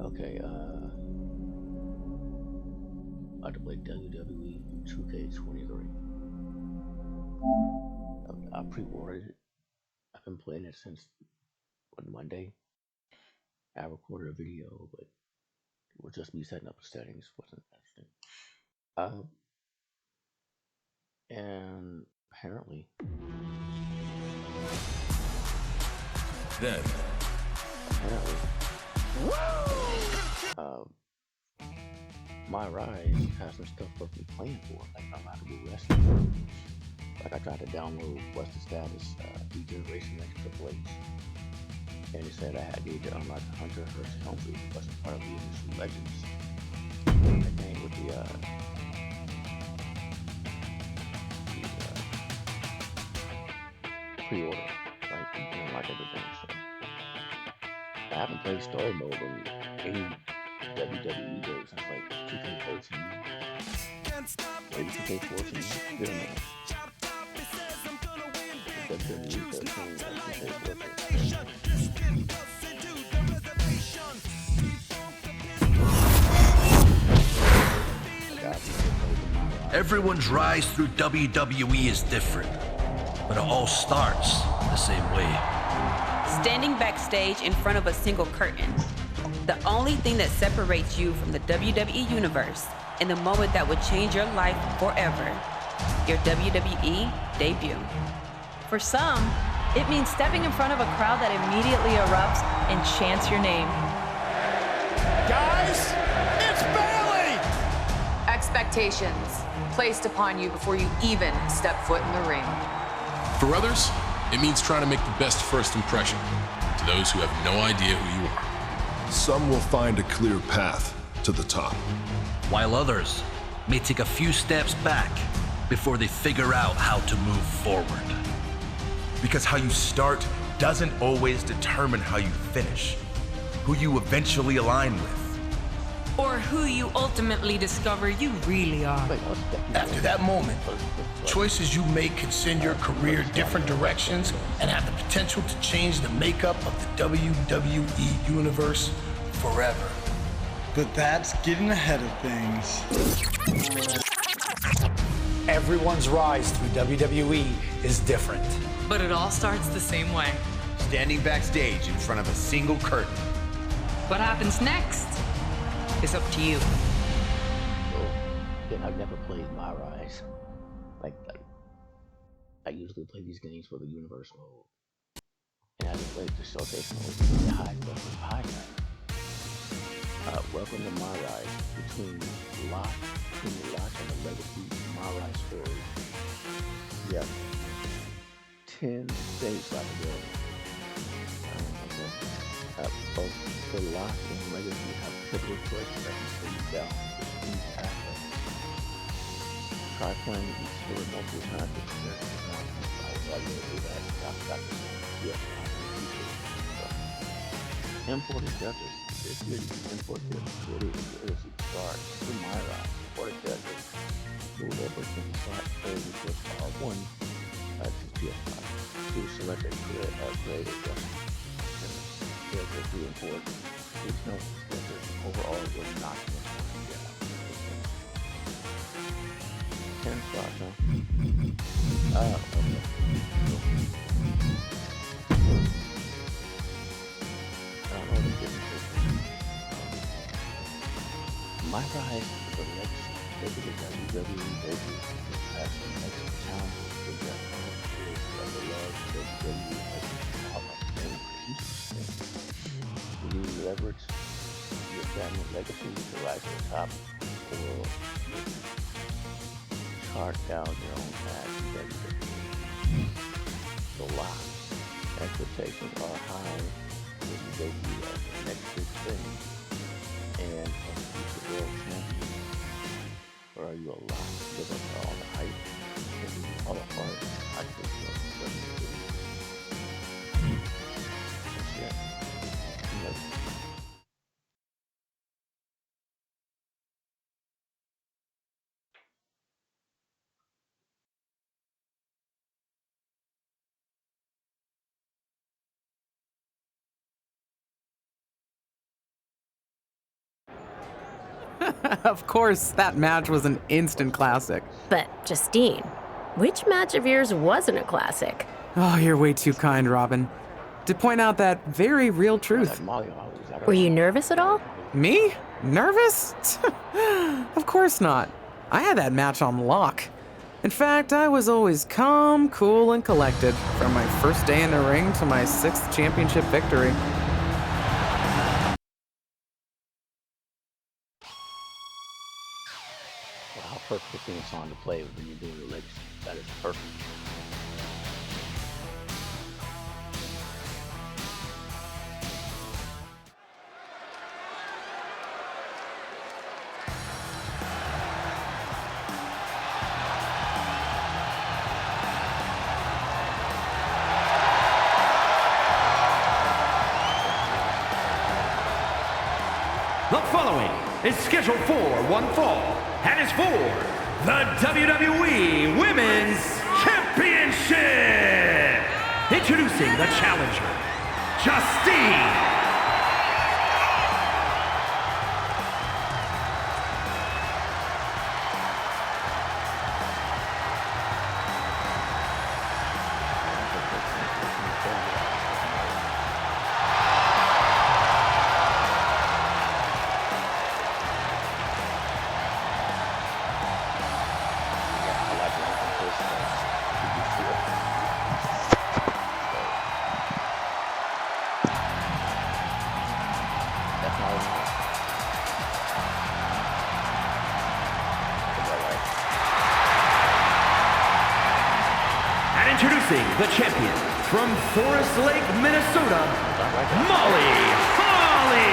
Okay, I to play WWE 2K23. I pre-ordered it. I've been playing it since Monday. I recorded a video, but it was just me setting up the settings. Wasn't interesting. And apparently, Then, my Rise has some stuff worth me playing for. Like I'm about to do wrestling. Like I tried to download What's the Status Degeneration X Triple H, and it said I had to unlock Hunter vs. Helmsley, which wasn't part of the initial Legends. The game with the pre-order, right? You can unlock everything. So I haven't played story mode in any WWE game since like 2K13, maybe 2K14. Good enough. WWE 13, like 2K14. Everyone's rise through WWE is different, but it all starts the same way. Standing backstage in front of a single curtain. The only thing that separates you from the WWE Universe in the moment that would change your life forever. Your WWE debut. For some, it means stepping in front of a crowd that immediately erupts and chants your name. Guys, it's Bailey! Expectations placed upon you before you even step foot in the ring. for others, it means trying to make the best first impression to those who have no idea who you are. Some will find a clear path to the top, while others may take a few steps back before they figure out how to move forward. Because how you start doesn't always determine how you finish, who you eventually align with. Or who you ultimately discover you really are. After that moment, choices you make can send your career different directions and have the potential to change the makeup of the WWE Universe forever. But that's getting ahead of things. Everyone's rise through WWE is different. But it all starts the same way. Standing backstage in front of a single curtain. What happens next is up to you. So, again, I've never played My Rise. Like, I usually play these games for the universe mode. And I haven't played the showcase mode, the high level high guy. Welcome to My Rise, between the Lock and the Legacy My Rise story. Yeah. 10 states I can go. Both the Lock and Legacy have pivotal choices that can take you down each pathway. Try playing each story multiple times to experience the content. I was like, do that. I've got this. Yes, imported characters. This year, imported characters really is start to My Rise. Imported characters. Move over to the slot players with R1 to PS5. To select a grade adjustment. Character to import. Please note that overall will not be 10 slots, huh? Okay. I don't know what the difference is. My Rise is the legacy. Maybe the WWE debut has the next challenge to get of the love WWE you leverage your family legacy to rise to the top, or chart down your own path to WWE. The Lock expectations are high with the debut of the next big thing and a future world champion. Or are you a Lock given all the hype and all the heart I think of WWE? Of course, that match was an instant classic. But, Justine, which match of yours wasn't a classic? Oh, you're way too kind, Robin. To point out that very real truth. Were you nervous at all? Me? Nervous? Of course not. I had that match on lock. In fact, I was always calm, cool, and collected from my first day in the ring to my 6th championship victory. How perfect a theme song to play when you're doing religion. That is perfect. The following is scheduled for one fall and is for the WWE Women's Championship. Introducing the challenger, Justine. Introducing the champion from Forest Lake, Minnesota, Molly Holly.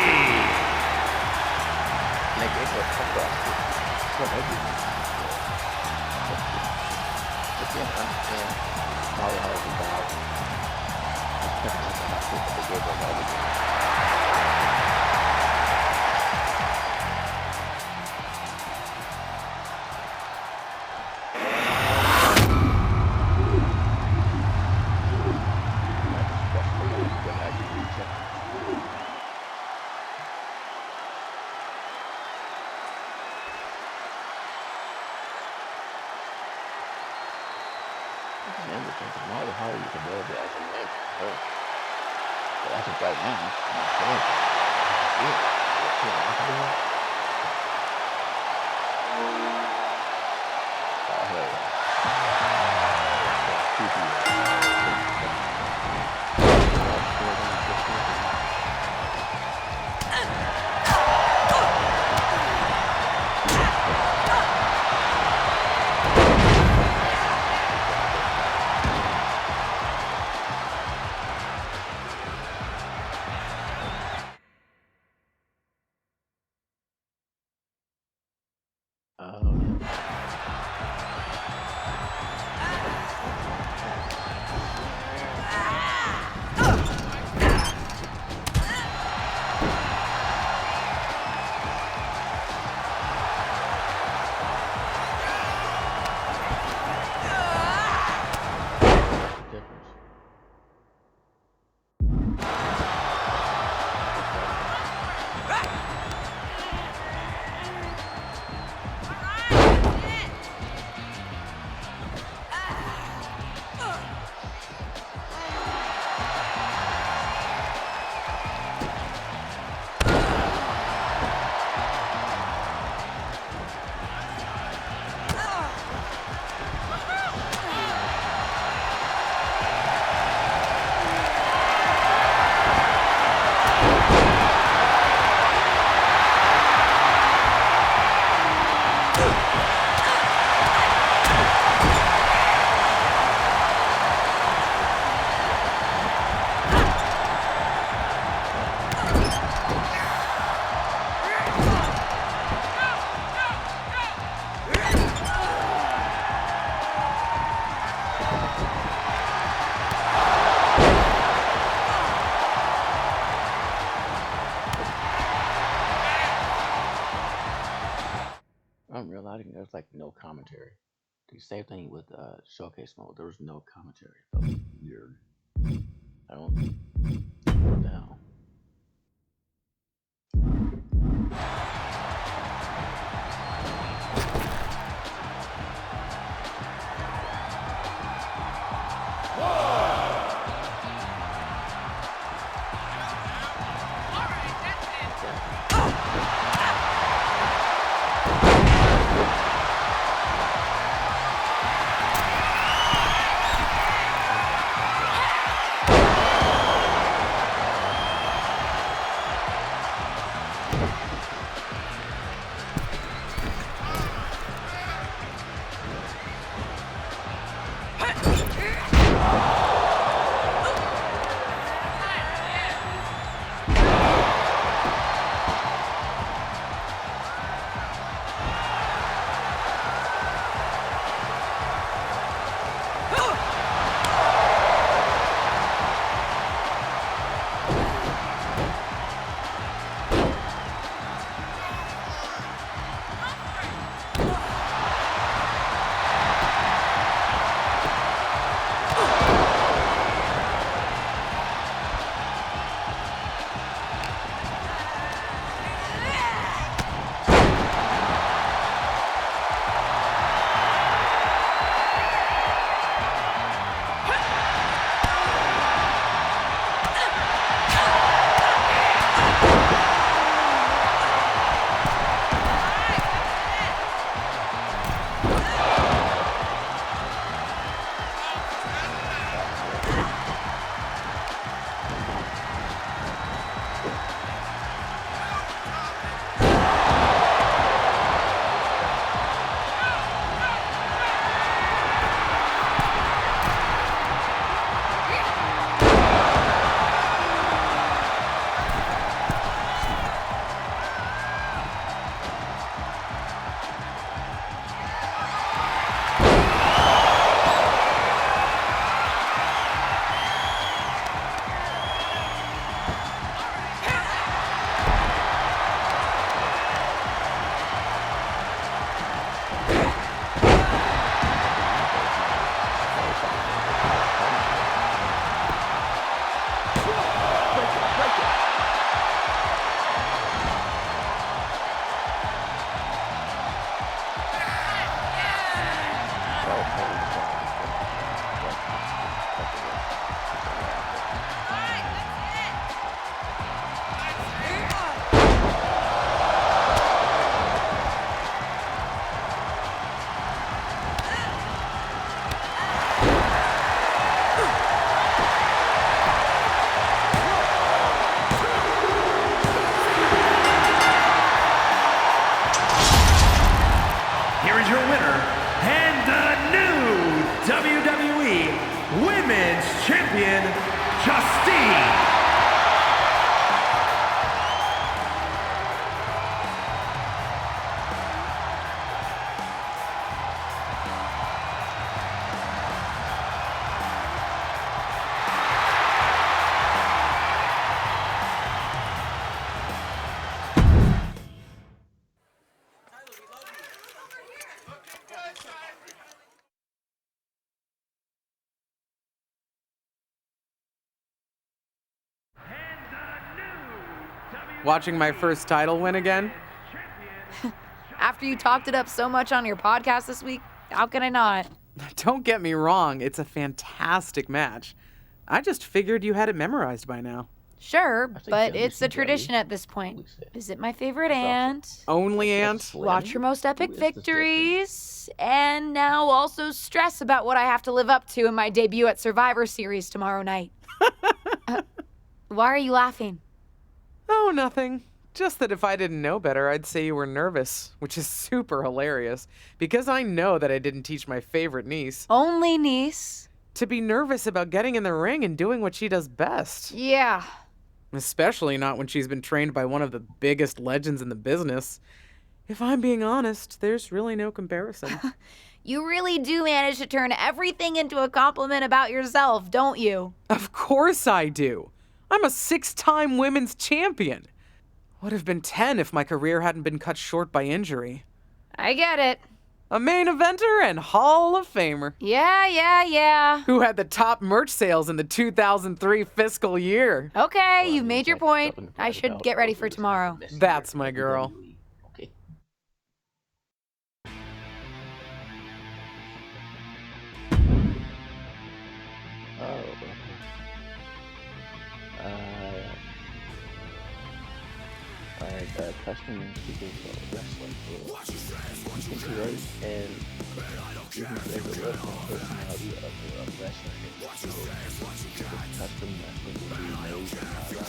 Molly Holly is available as a man for her. But as of right now, I'm not sure. I'm realizing there's like no commentary. The same thing with showcase mode. There was no commentary. It felt weird. I don't know. champion, Justine. Watching my first title win again? After you talked it up so much on your podcast this week, how can I not? Don't get me wrong, it's a fantastic match. I just figured you had it memorized by now. Sure, but it's a tradition at this point. Visit my favorite aunt. Only aunt? Watch your most epic victories. And now also stress about what I have to live up to in my debut at Survivor Series tomorrow night. Why are you laughing? Oh, nothing. Just that if I didn't know better, I'd say you were nervous, which is super hilarious, because I know that I didn't teach my favorite niece. Only niece? To be nervous about getting in the ring and doing what she does best. Yeah. Especially not when she's been trained by one of the biggest legends in the business. If I'm being honest, there's really no comparison. You really do manage to turn everything into a compliment about yourself, don't you? Of course I do. I'm a 6-time women's champion. Would have been 10 if my career hadn't been cut short by injury. I get it. A main eventer and Hall of Famer. Yeah. Who had the top merch sales in the 2003 fiscal year. Okay, you've made your point. I should get ready for tomorrow. That's my girl. Okay. Custom speakers wrestling for contemporary and even favorite wrestling personality of wrestling. Custom wrestling will be made in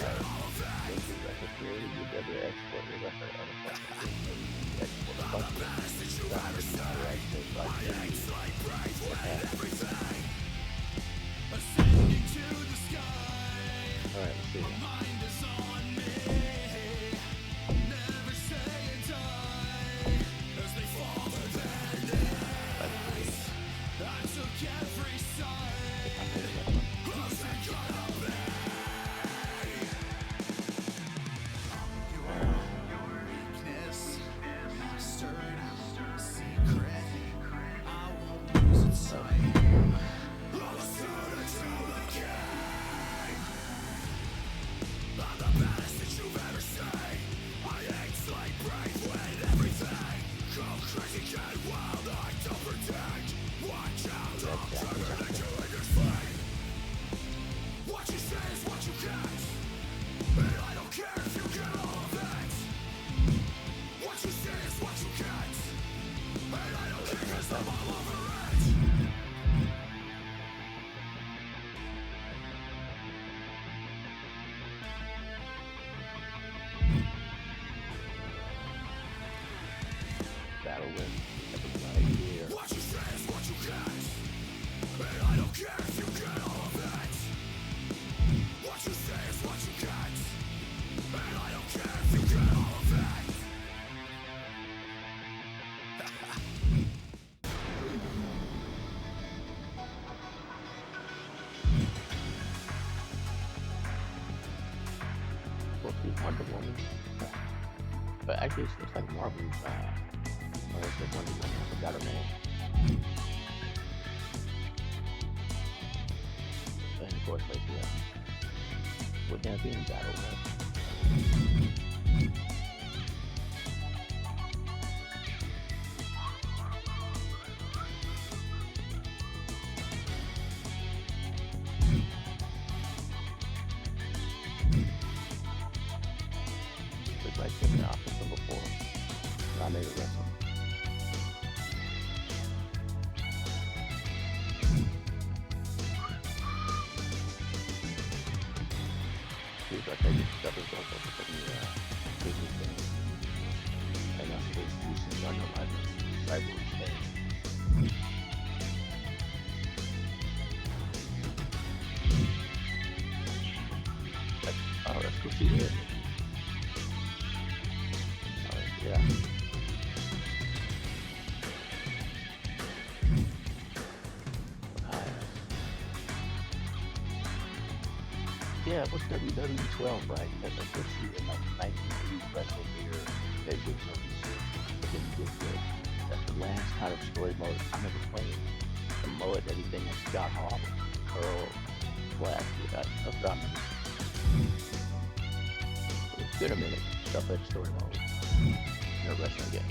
record created, you never export your record on a custom export Alright, let's see. Battle with everybody here. What you say is what you get, and I don't care if you get all of it. What you say is what you get, and I don't care if you get all of it. Supposed to be Wonder Woman, but actually it looks like Marvel's or is it Wonder Woman? I forgot her name. And of course, like, yeah, would that be in battle with? Looks like in the office from before. I made it wrestle. Seems like I get stuff is going to put me business things. And I'm supposed to do some underlying cyber things. can see it. Yeah. Yeah, it was WWE 12, right? Because I did see in like 1980s wrestling here, they did movies, but then did good. That's the last kind of story mode I remember playing. The mode, everything that Scott Hall, Curl, Flash, that's what I remember. It's been a minute, stuff like story mode in a wrestling game.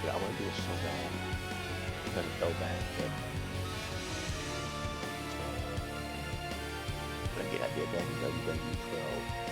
I want to do it so bad because it's so bad. But I did that in WWE 12.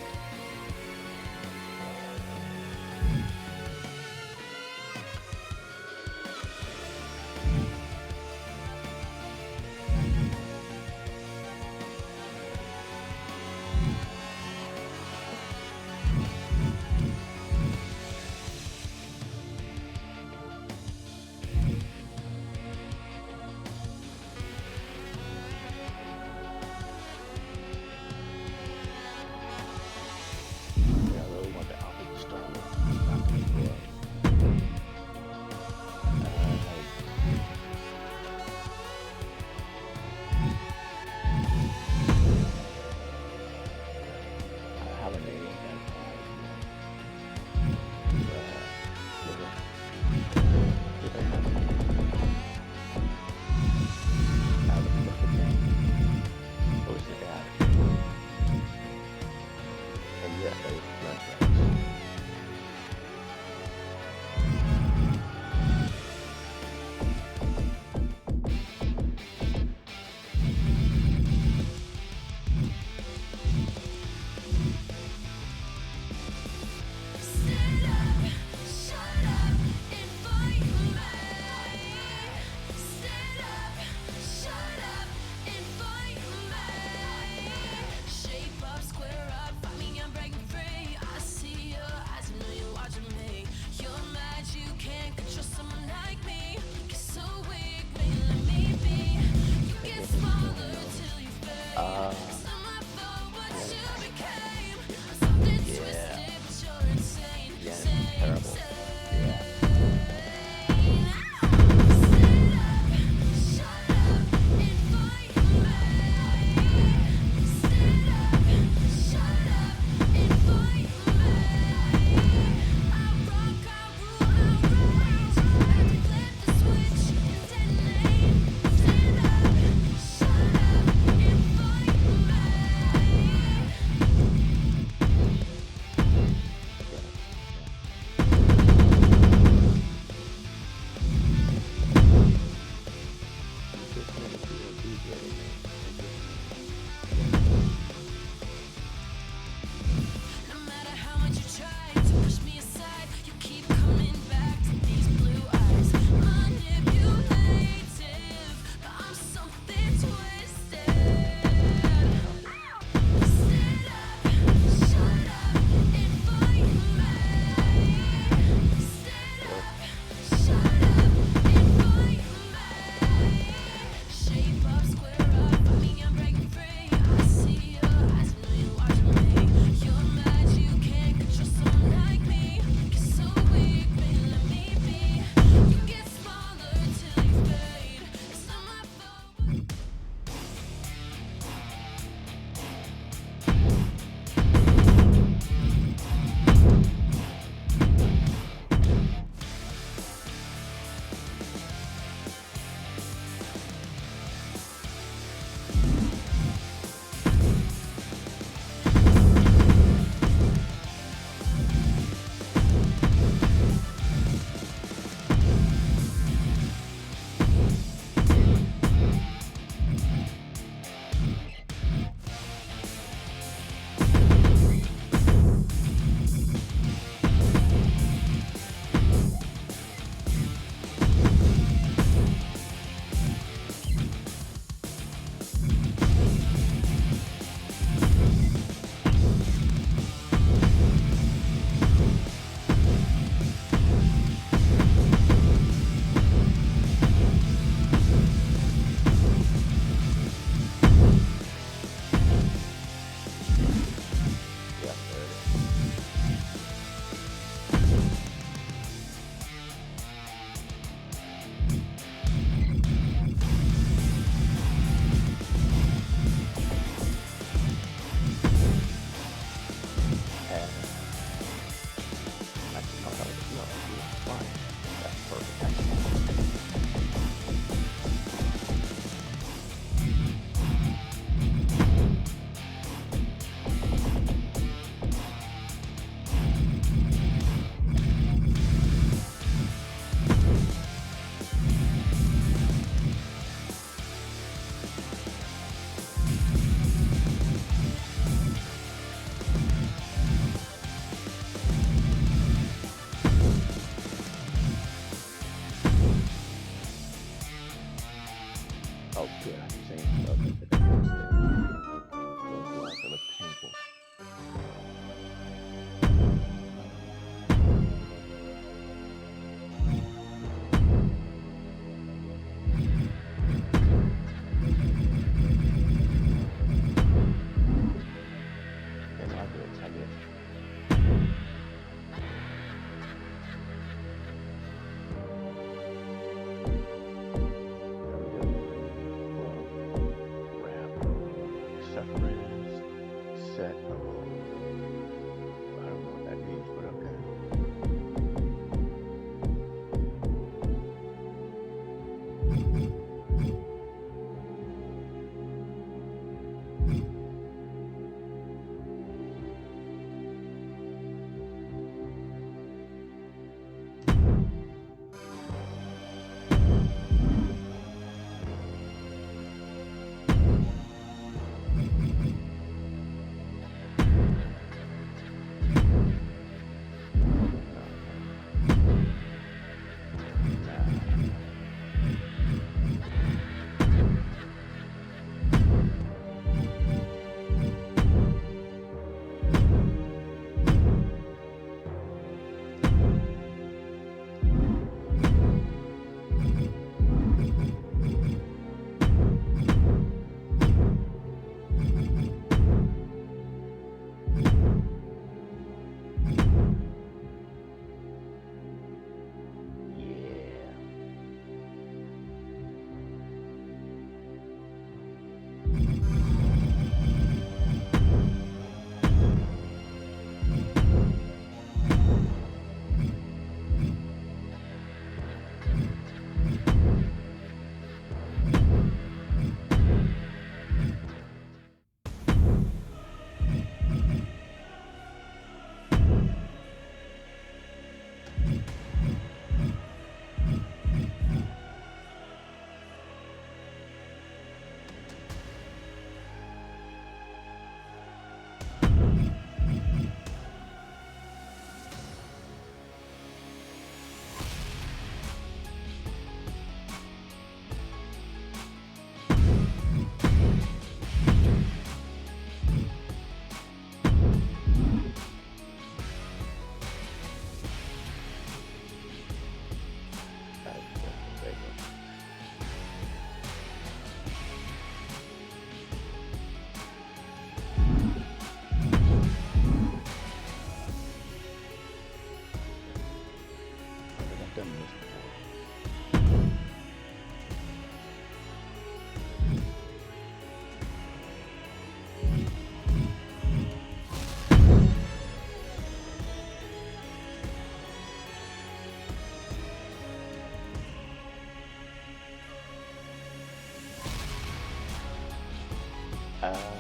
Yeah.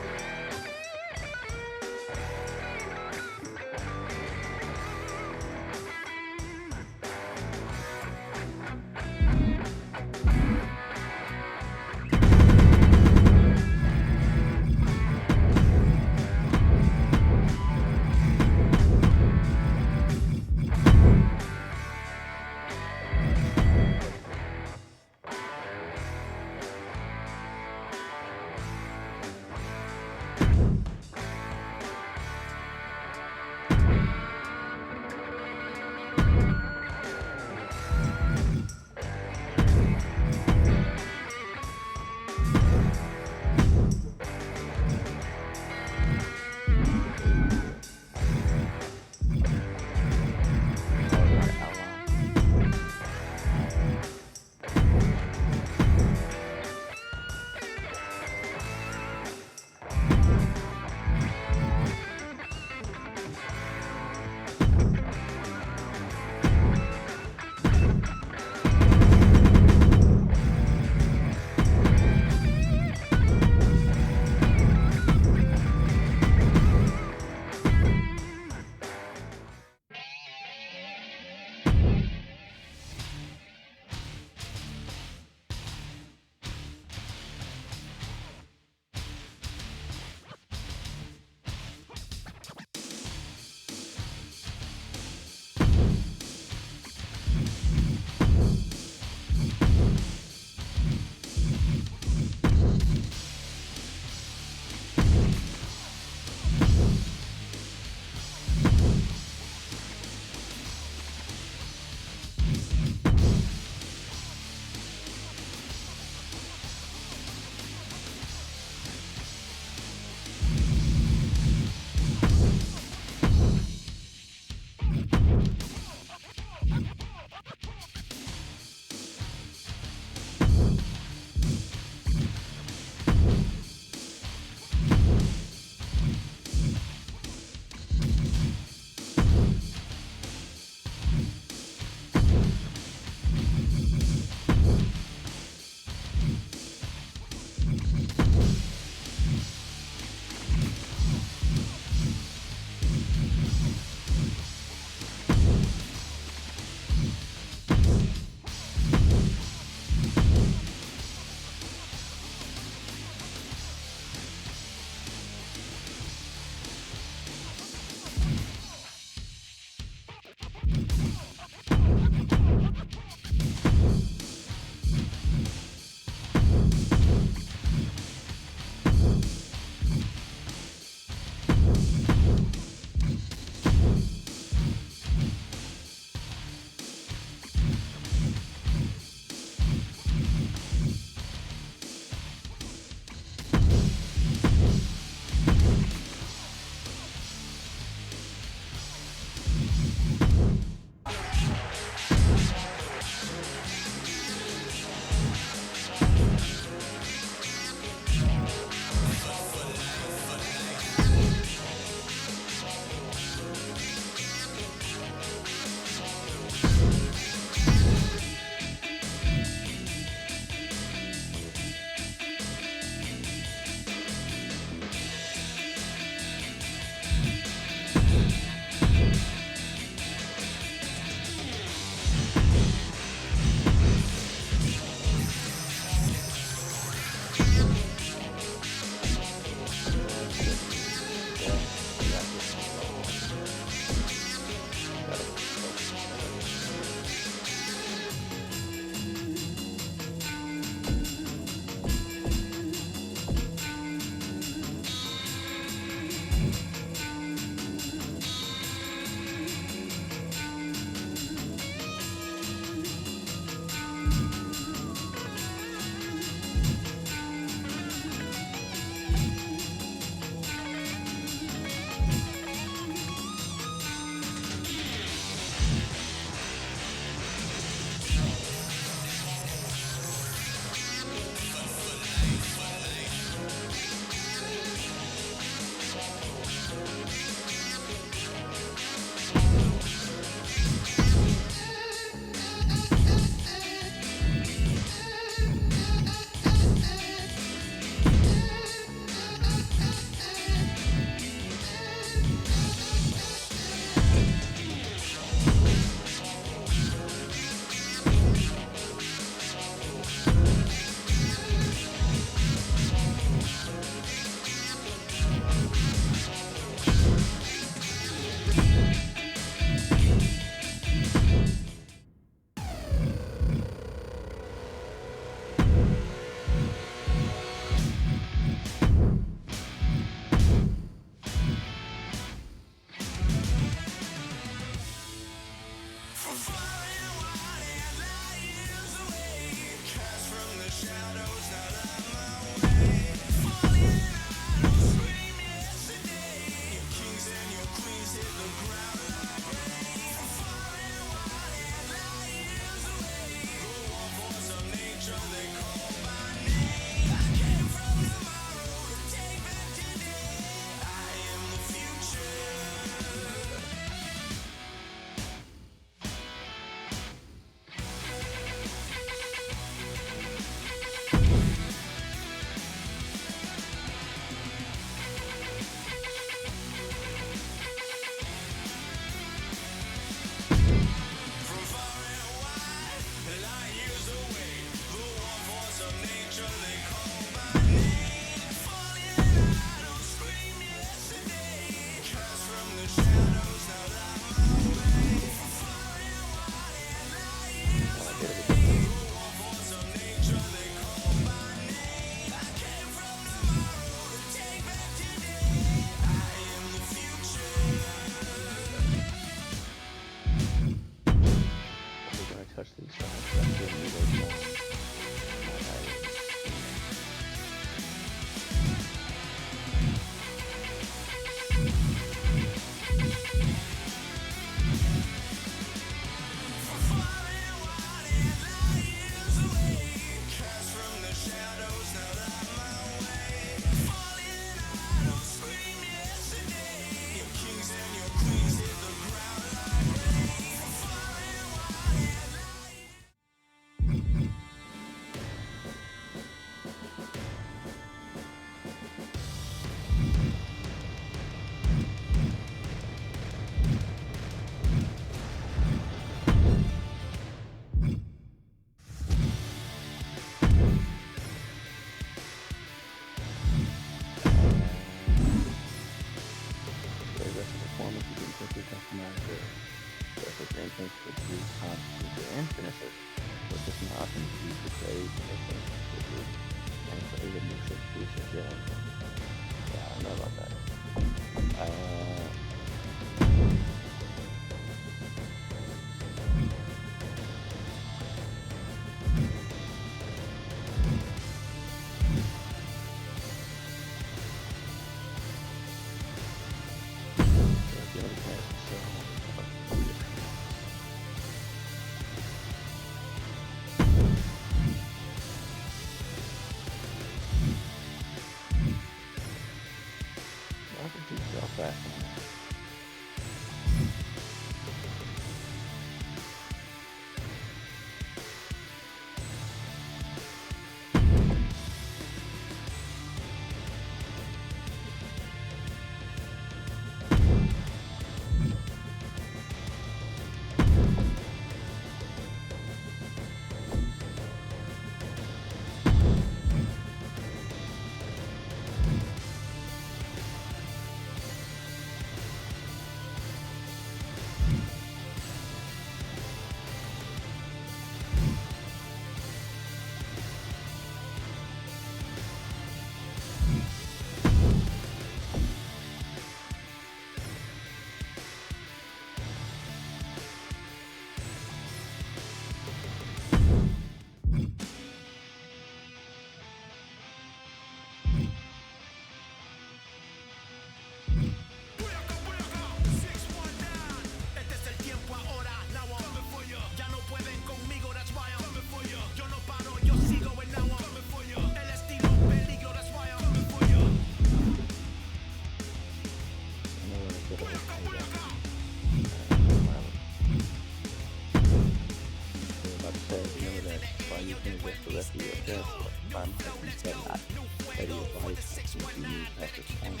If you move past this point,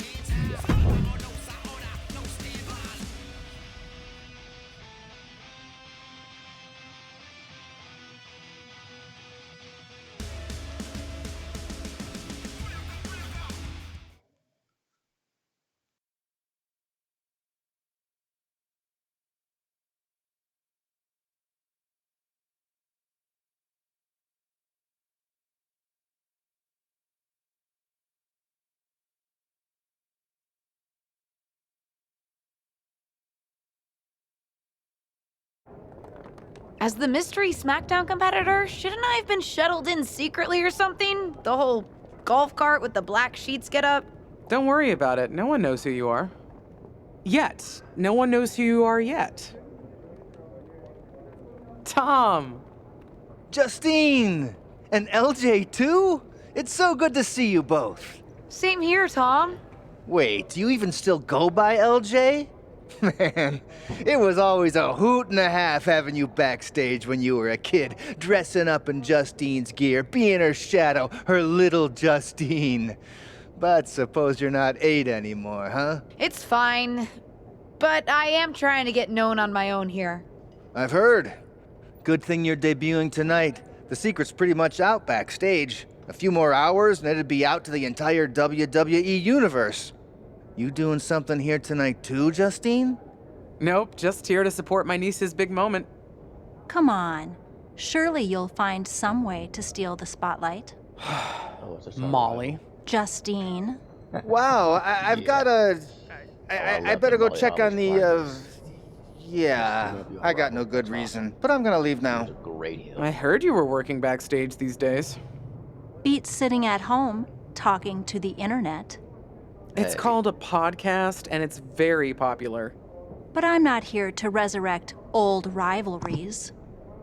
yeah. As the mystery SmackDown competitor, shouldn't I have been shuttled in secretly or something? The whole golf cart with the black sheets get up? Don't worry about it. No one knows who you are. Yet. No one knows who you are yet. Tom! Justine! And LJ too? It's so good to see you both. Same here, Tom. Wait, do you even still go by LJ? Man, it was always a hoot and a half having you backstage when you were a kid, dressing up in Justine's gear, being her shadow, her little Justine. But suppose you're not 8 anymore, huh? It's fine. But I am trying to get known on my own here. I've heard. Good thing you're debuting tonight. The secret's pretty much out backstage. A few more hours and it'd be out to the entire WWE universe. You doing something here tonight too, Justine? Nope, just here to support my niece's big moment. Come on. Surely you'll find some way to steal the spotlight. Molly. Justine. Wow, I've got a... I better go check on the, Yeah, I got no good reason, but I'm gonna leave now. I heard you were working backstage these days. Beats sitting at home, talking to the internet. It's called a podcast, and it's very popular. But I'm not here to resurrect old rivalries.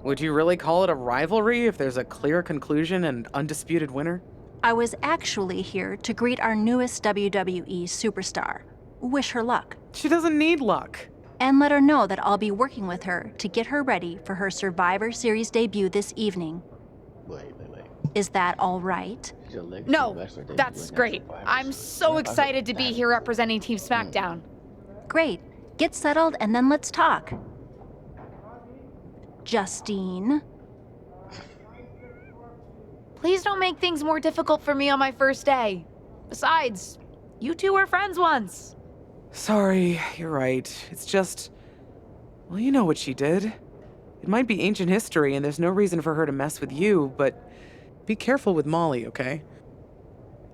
Would you really call it a rivalry if there's a clear conclusion and undisputed winner? I was actually here to greet our newest WWE superstar. Wish her luck. She doesn't need luck. And let her know that I'll be working with her to get her ready for her Survivor Series debut this evening. Wait. Is that all right? No, that's great. I'm so excited to be here representing Team SmackDown. Great. Get settled and then let's talk. Justine? Please don't make things more difficult for me on my first day. Besides, you two were friends once. Sorry, you're right. It's just... Well, you know what she did. It might be ancient history and there's no reason for her to mess with you, but be careful with Molly, okay?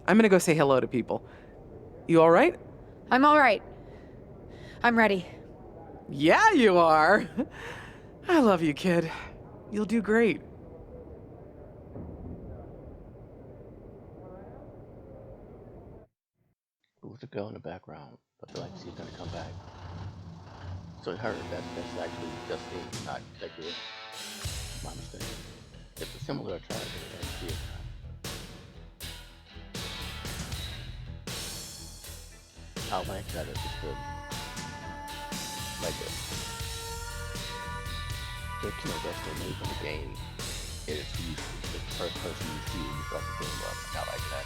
I'm gonna go say hello to people. You all right? I'm all right. I'm ready. Yeah, you are. I love you, kid. You'll do great. Who's the girl in the background? I feel like she's gonna come back. So her, that's actually Justine, not that girl. My mistake. It's a similar attire to see it. I like that it's just good. Like this. The best they made in the game is the first person you see when you start the game up. I like that.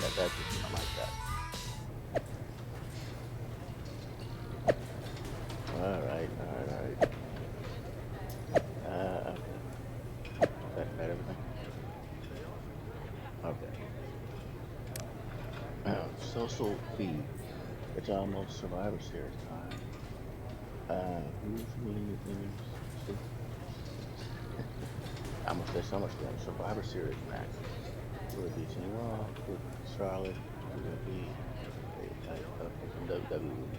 That's just, I like that. Alright. Is that everything? Okay. Social feed. It's almost Survivor Series time. Who's winning the things? I'm gonna say so much for that Survivor Series match. Will it be Team Raw? Will it be Charlotte? Will it be from WWE?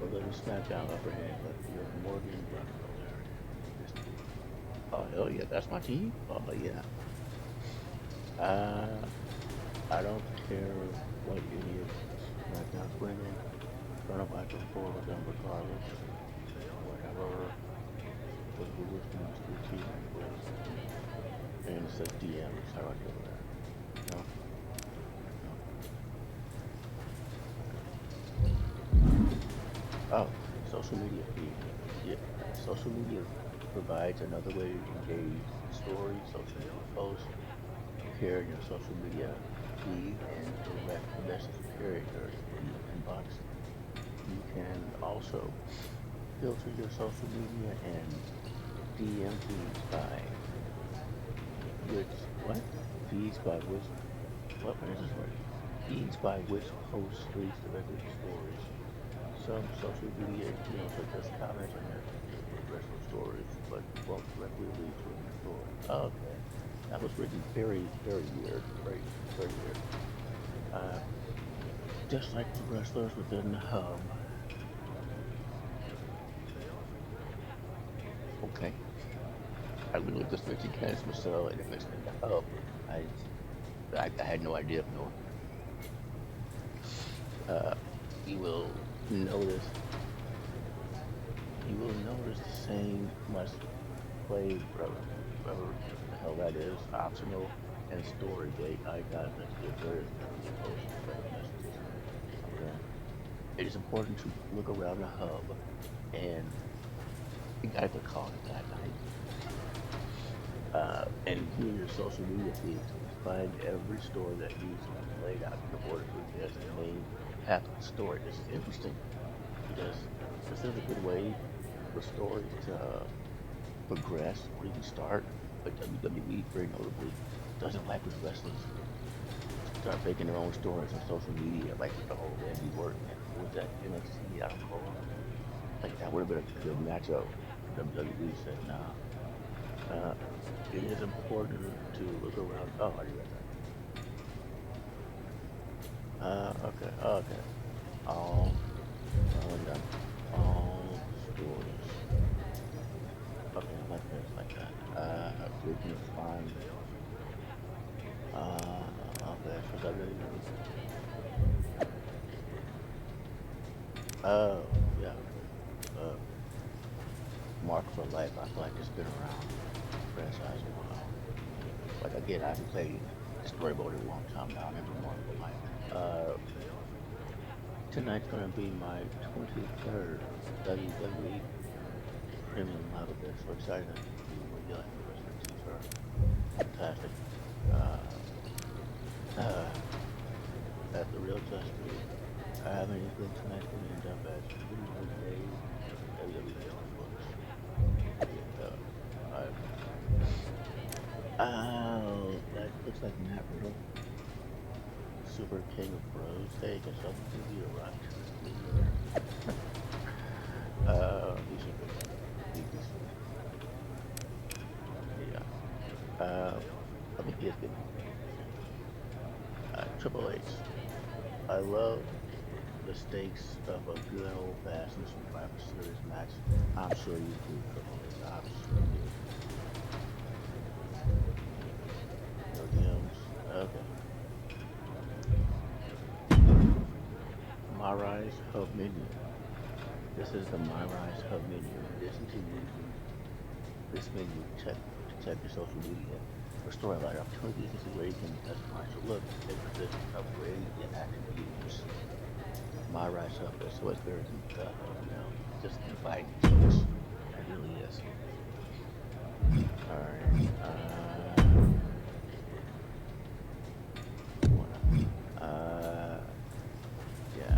Will it be SmackDown upper hand? But you're Morgan Brown. Oh hell yeah, that's my team. Oh yeah. I don't care what idiot SmackDown's winning. Run up back and forth with them regardless. Whatever. But who was going to the team was. And it says DMs. How do I do that? No? Oh, social media feed. Yeah. Social media provides another way to engage stories, social media posts, share your social media feed and direct message characters in your inbox. You can also filter your social media and DM feeds by what? Feeds by which, what is this word? Feeds by which post leads directly to stories. Some social media, so just comments on your personal stories, but won't directly lead to a new story. Okay. That was written very, very weird. Very, very weird. Just like the wrestlers within the hub. Okay. I literally just mentioned Candice Marcel and it mentioned the hub. I had no idea. You will notice the same must play whatever the hell that is, optional and story date icons next to various posts and messages. Okay. It is important to look around the hub and you gotta call it that night. And view your social media feeds. Find every story that needs to be played out in order to advance the main path of the story. This is interesting because this is a good way for stories to progress or even start. But WWE, very notably, doesn't like with wrestlers start making their own stories on social media, like with the whole Randy Orton and with that NXT Adam Cole. Like that would have been a good matchup. WWE said, nah. It is important to look around. Oh, I read that. Okay. All done. All stories. Okay, like this, like that. We can find. Okay, so WWE. Oh, yeah. Mark for Life. I feel like it's been around franchise a while. Like again, I haven't played story mode in a long time now. I remember Mark for Life. Tonight's gonna be my 23rd WWE premium live event. So excited to be dealing with the rest of the teams are fantastic. At the real test street, I have anything tonight for me end up as Wednesday WWE books. That looks like Matt Riddle, Super King of Bros. Hey, can someone give you a rock? He should be decent. Yeah. I think he is good. Triple H. I love the stakes of a good old-fashioned Survivor Series match. I'm sure you do, Triple H. I'm sure you do. No DMs. Okay. My Rise Hub menu. This is the My Rise Hub menu. In addition to using this menu, check your social media for storyline opportunities. This is where you can customize your look, take position, upgrade, and attributes. My Rise Hub. So it's very, just inviting jokes. It really is. Alright. Yeah.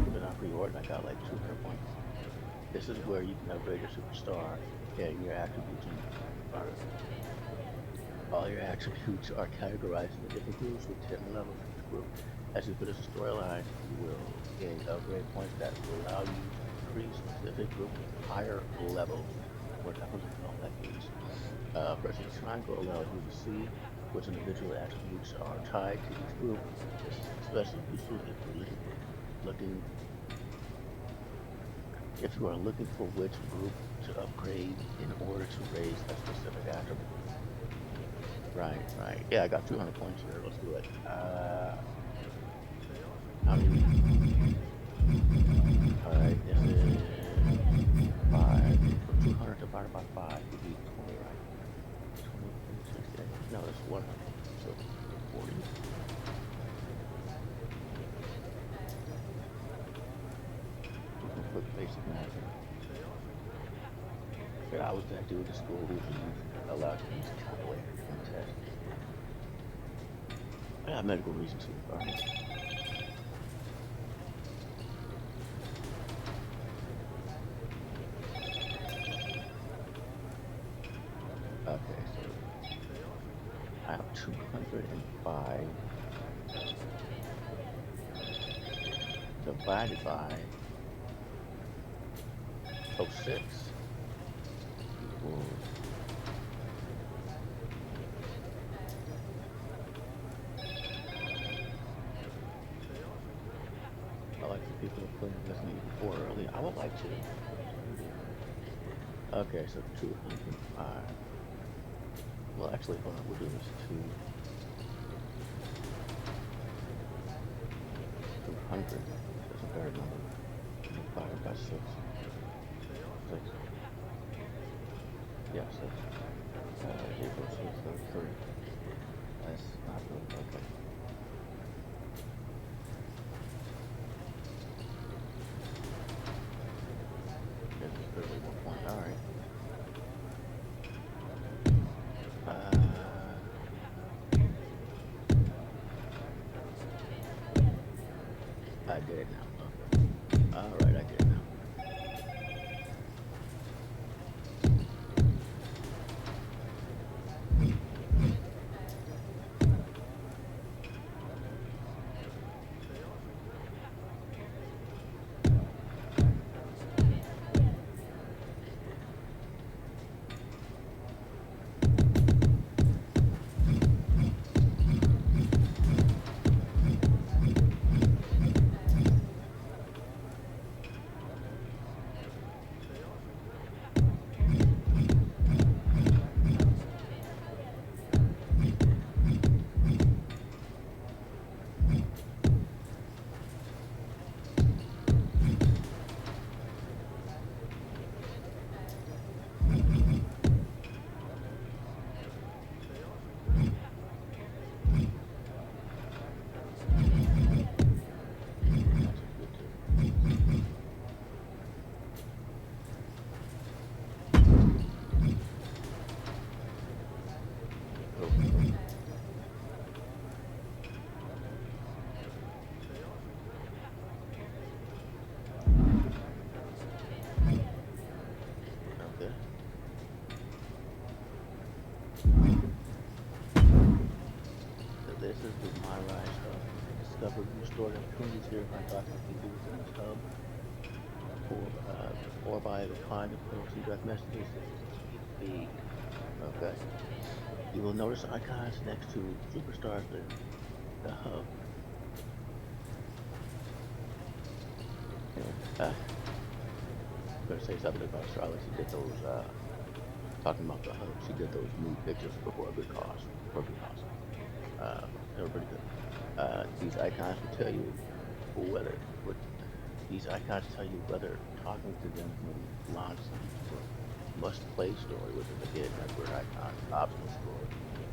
But I pre-ordered, I got like 200 points. This is where you can upgrade your superstar and your attributes. All your attributes are categorized into different groups with 10 levels in each group. As you finish a storyline, you will gain upgrade points that will allow you to increase specific group with higher levels. What happens with all that means? Pressing the triangle allows you to see which individual attributes are tied to each group. This is especially useful if you are looking for which group to upgrade in order to raise a specific attribute. Right. Yeah, I got 200 points here. Let's do it. How many? Alright, this is 5. So 200 divided by 5 would be 20, right? 20, 60. No, it's 100. So 40. We can put basic math in. But I was that dude at school who was allowed to use a calculator during the test. I got medical reasons to. Alright. Okay, so I have 205 divided by 06 equals I like the people who played this me before early. I would like to. Okay, so 205. Well, actually, hold on. We'll do this 200. That's a better number. Divided by 6. 6. Yeah, 6. Equals 633. That's not good. Okay. This is clearly 1 point. Alright. I did it now. Okay. Alright, I did it now. This is the My Ride stuff. Discover new stored opportunities here by talking to people within this hub. Or by applying the see direct messages. Feed. Okay. You will notice icons next to superstars in the hub. I'm gonna say something about Charlotte. She did those talking about the hub. She did those new pictures before a good cause. For a good cause. They were pretty good. These icons will tell you whether talking to them will launch them to a must-play story, which is again that word icon, optional story,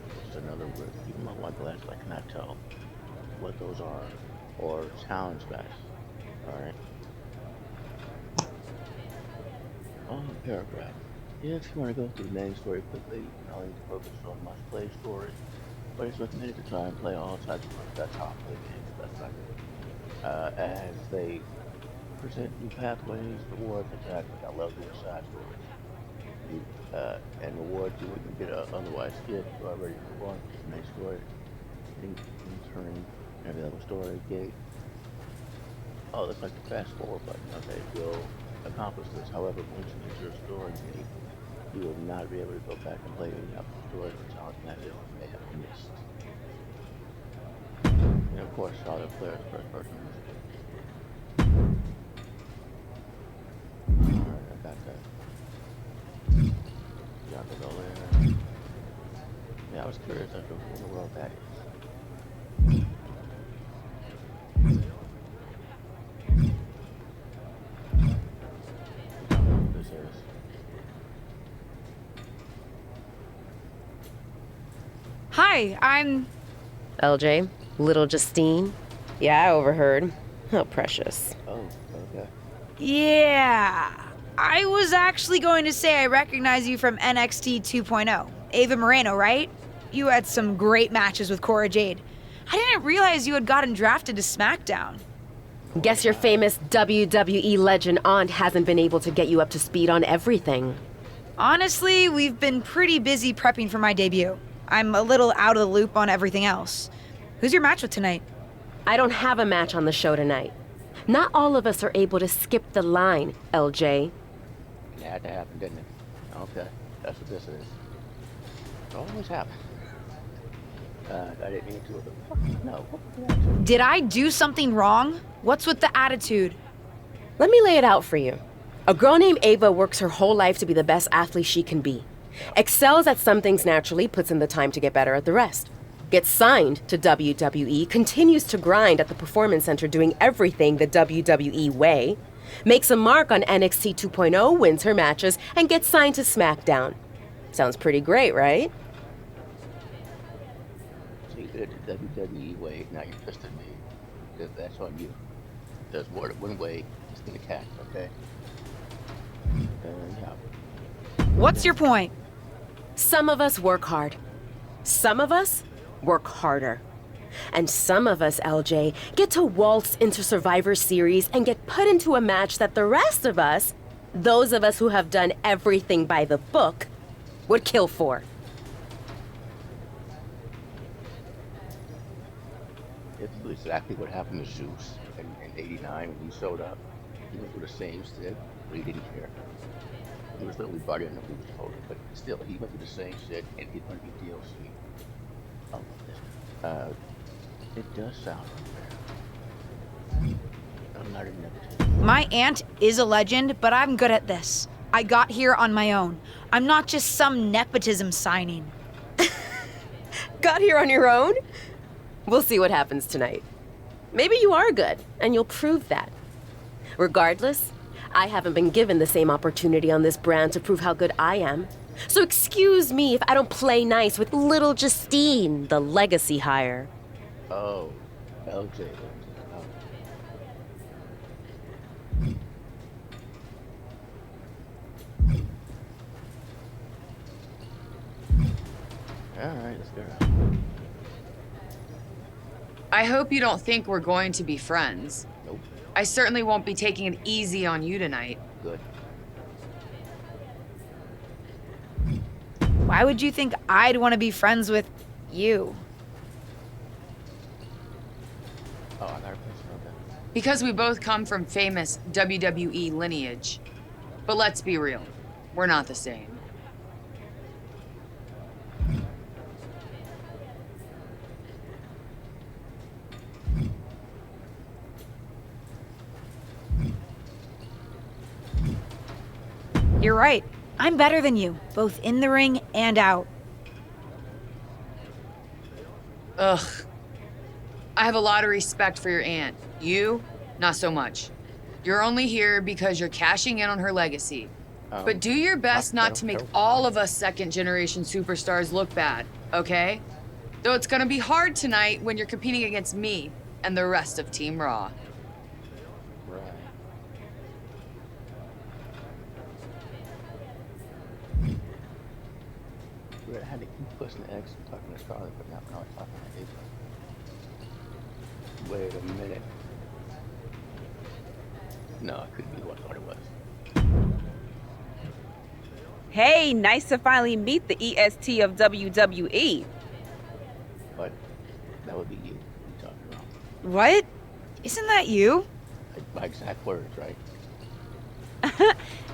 which is another word. Even my one glass, I cannot tell what those are, or challenge guys. All right. Paragraph. If you want to go through the main story quickly, you can only focus on must-play stories. But it's recommended to try and play all types of games. That's how I play games. That's not good. As they present new pathways, rewards, exactly. I love doing side stories. And rewards you wouldn't get otherwise skip. You already performed the main story. In turn, every other story gate. Oh, it looks like the fast forward button. Okay, will accomplish this. However, once you get your story gate, you will not be able to go back and play any other stories or challenge matches you may have missed. And of course, all the players first person. Alright, I got that. Got to go there. Yeah, I was curious as to who in the world that is. This is. Hi, I'm... LJ, little Justine. Yeah, I overheard. How precious. Oh, okay. Yeah. I was actually going to say I recognize you from NXT 2.0. Ava Moreno, right? You had some great matches with Cora Jade. I didn't realize you had gotten drafted to SmackDown. Guess your famous WWE legend aunt hasn't been able to get you up to speed on everything. Honestly, we've been pretty busy prepping for my debut. I'm a little out of the loop on everything else. Who's your match with tonight? I don't have a match on the show tonight. Not all of us are able to skip the line, LJ. It had to happen, didn't it? Okay, that's what this is. It always happens. I didn't mean to. No. Did I do something wrong? What's with the attitude? Let me lay it out for you. A girl named Ava works her whole life to be the best athlete she can be. Excels at some things naturally, puts in the time to get better at the rest. Gets signed to WWE, continues to grind at the Performance Center doing everything the WWE way, makes a mark on NXT 2.0, wins her matches, and gets signed to SmackDown. Sounds pretty great, right? So you did it the WWE way, now you're pissed at me. That's on you. There's more than one way to skin a cat, okay? Yeah. What's your point? Some of us work hard. Some of us work harder. And some of us, LJ, get to waltz into Survivor Series and get put into a match that the rest of us, those of us who have done everything by the book, would kill for. It's exactly what happened to Zeus in '89 when he showed up. He went through the same shit, but he didn't care. He was literally brought in and he was told it, but still, he went through the same shit and he's going to be DLC. It does sound unfair. I'm not a nepotism. My aunt is a legend, but I'm good at this. I got here on my own. I'm not just some nepotism signing. Got here on your own? We'll see what happens tonight. Maybe you are good, and you'll prove that. Regardless, I haven't been given the same opportunity on this brand to prove how good I am. So excuse me if I don't play nice with little Justine, the legacy hire. Oh, LJ. Alright, let's go. I hope you don't think we're going to be friends. Nope. I certainly won't be taking it easy on you tonight. Good. Why would you think I'd want to be friends with you? Oh, I got a question on that. Because we both come from famous WWE lineage. But let's be real, we're not the same. You're right. I'm better than you, both in the ring and out. Ugh. I have a lot of respect for your aunt. You, not so much. You're only here because you're cashing in on her legacy. But do your best not to make all of us second-generation superstars look bad, okay? Though it's gonna be hard tonight when you're competing against me and the rest of Team Raw. Right. I had to keep pushing the X and talking to Scarlett, but now I'm talking to Ava. Wait a minute. No, it couldn't be what I thought it was. Hey, nice to finally meet the EST of WWE. But that would be you talking about. What? Isn't that you? My exact words, right?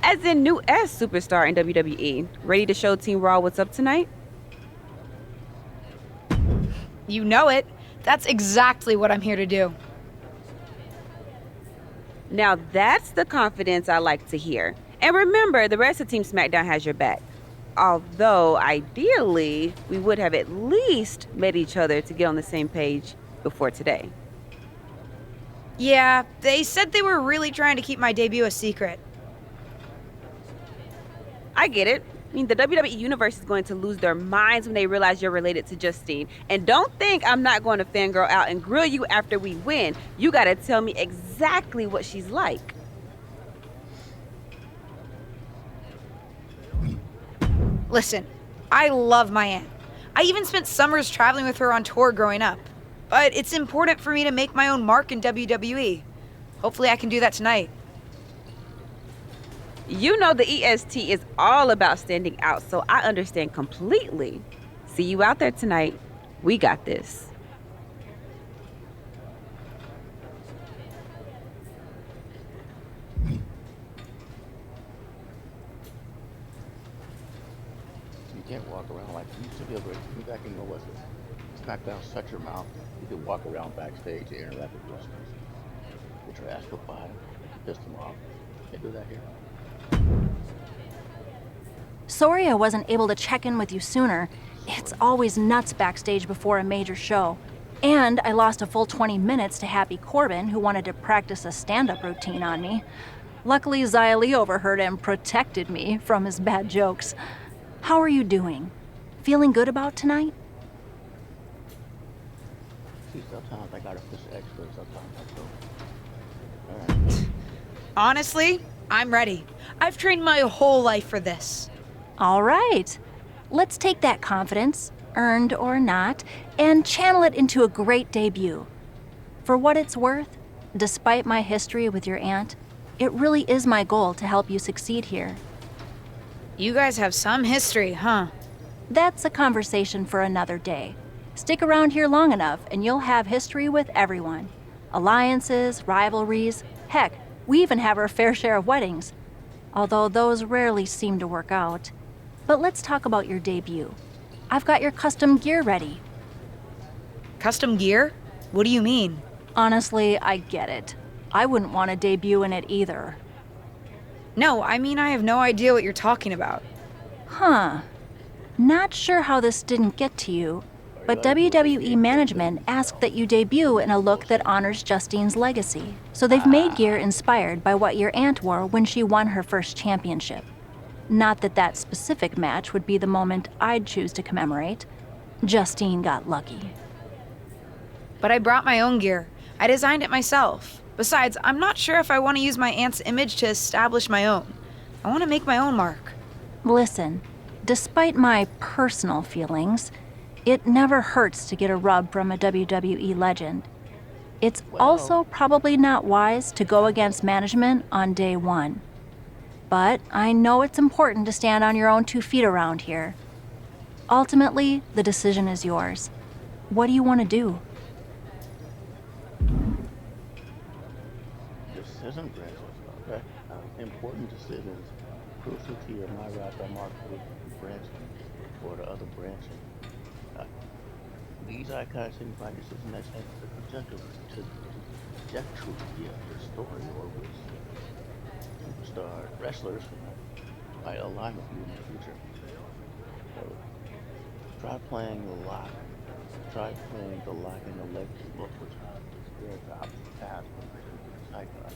As in new S superstar in WWE. Ready to show Team Raw what's up tonight? You know it. That's exactly what I'm here to do. Now that's the confidence I like to hear. And remember, the rest of Team SmackDown has your back. Although, ideally, we would have at least met each other to get on the same page before today. Yeah, they said they were really trying to keep my debut a secret. I get it. I mean, the WWE Universe is going to lose their minds when they realize you're related to Justine. And don't think I'm not going to fangirl out and grill you after we win. You gotta tell me exactly what she's like. Listen, I love my aunt. I even spent summers traveling with her on tour growing up. But it's important for me to make my own mark in WWE. Hopefully I can do that tonight. You know the EST is all about standing out, so I understand completely. See you out there tonight. We got this. You can't walk around like you used to be able to be back in the SmackDown, shut your mouth. You could walk around backstage and interact with wrestlers. Get your ass whooped by them, piss them off. Can't do that here. Sorry I wasn't able to check in with you sooner. It's always nuts backstage before a major show. And I lost a full 20 minutes to Happy Corbin, who wanted to practice a stand-up routine on me. Luckily, Xia Li overheard and protected me from his bad jokes. How are you doing? Feeling good about tonight? See, sometimes I gotta push extra, sometimes I don't. Alright. Honestly, I'm ready. I've trained my whole life for this. All right. Let's take that confidence, earned or not, and channel it into a great debut. For what it's worth, despite my history with your aunt, it really is my goal to help you succeed here. You guys have some history, huh? That's a conversation for another day. Stick around here long enough and you'll have history with everyone. Alliances, rivalries, heck, we even have our fair share of weddings. Although those rarely seem to work out. But let's talk about your debut. I've got your custom gear ready. Custom gear? What do you mean? Honestly, I get it. I wouldn't want to debut in it either. No, I mean I have no idea what you're talking about. Huh. Not sure how this didn't get to you, but WWE management asked that you debut in a look that honors Justine's legacy. So they've made gear inspired by what your aunt wore when she won her first championship. Not that that specific match would be the moment I'd choose to commemorate. Justine got lucky. But I brought my own gear. I designed it myself. Besides, I'm not sure if I want to use my aunt's image to establish my own. I want to make my own mark. Listen, despite my personal feelings, it never hurts to get a rub from a WWE legend. It's also probably not wise to go against management on day one. But I know it's important to stand on your own 2 feet around here. Ultimately, the decision is yours. What do you want to do? Decision branches, okay? Important decisions crucial to your My Rock by Mark branching or the other branching. These icons signify decisions that change the trajectory of your story or which superstar wrestlers might align with you in the future. So try playing the lock. Try playing the lock and the legacy multiple times. Experience the opposite paths from the icon.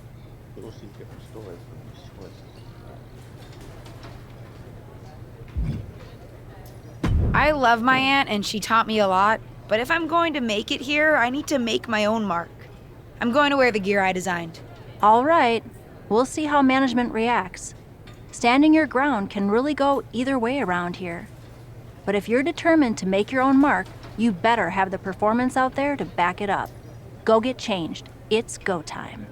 You'll see different stories from these choices. I love my aunt and she taught me a lot, but if I'm going to make it here, I need to make my own mark. I'm going to wear the gear I designed. All right. We'll see how management reacts. Standing your ground can really go either way around here. But if you're determined to make your own mark, you better have the performance out there to back it up. Go get changed. It's go time.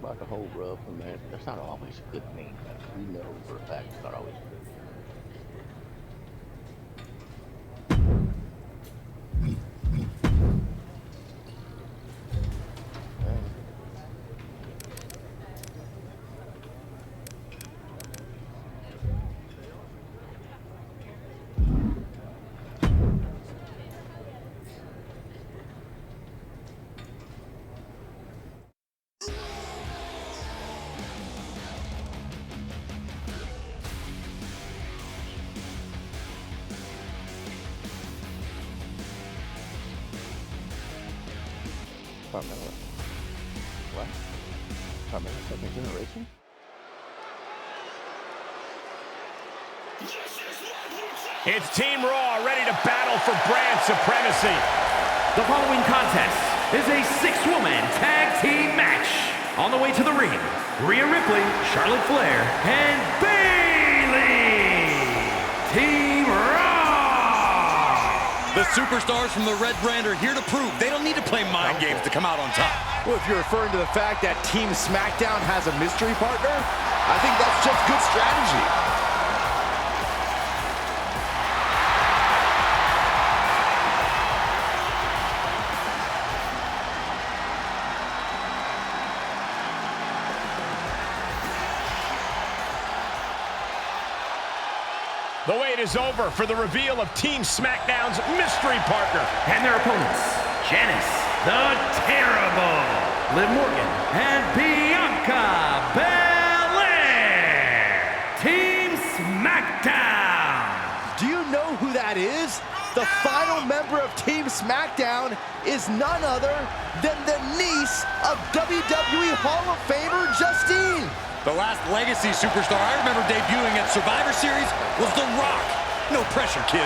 About the whole rub from that, that's not always a good thing. We know for a fact it's not always good. Carmella. What? Carmella second generation? It's Team Raw ready to battle for brand supremacy. The following contest is a 6-woman tag team match. On the way to the ring, Rhea Ripley, Charlotte Flair, and Bayley. Team Raw! The superstars from the Red Brand are here to prove they don't need to play mind games to come out on top. Well, if you're referring to the fact that Team SmackDown has a mystery partner, I think that's just good strategy. The wait is over for the reveal of Team SmackDown's mystery partner. And their opponents, Janice, the Terrible, Liv Morgan, and Bianca Belair. Team SmackDown. Do you know who that is? The final member of Team SmackDown is none other than the niece of WWE Hall of Famer Justine. The last legacy superstar I remember debuting at Survivor Series was The Rock. No pressure, kid.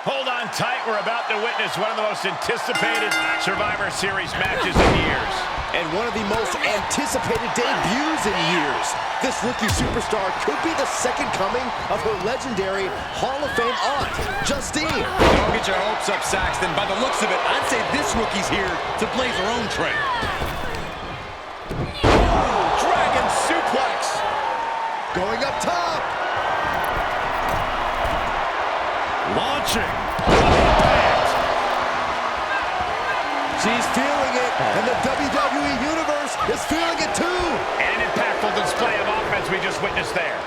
Hold on tight. We're about to witness one of the most anticipated Survivor Series matches in years. And one of the most anticipated debuts in years. This rookie superstar could be the second coming of her legendary Hall of Fame aunt, Justine. Don't get your hopes up, Saxton. By the looks of it, I'd say this rookie's here to blaze her own trail. Dragon suplex. Going up top. Launching. She's feeling it, and the WWE Universe is feeling it too. And an impactful display of offense we just witnessed there.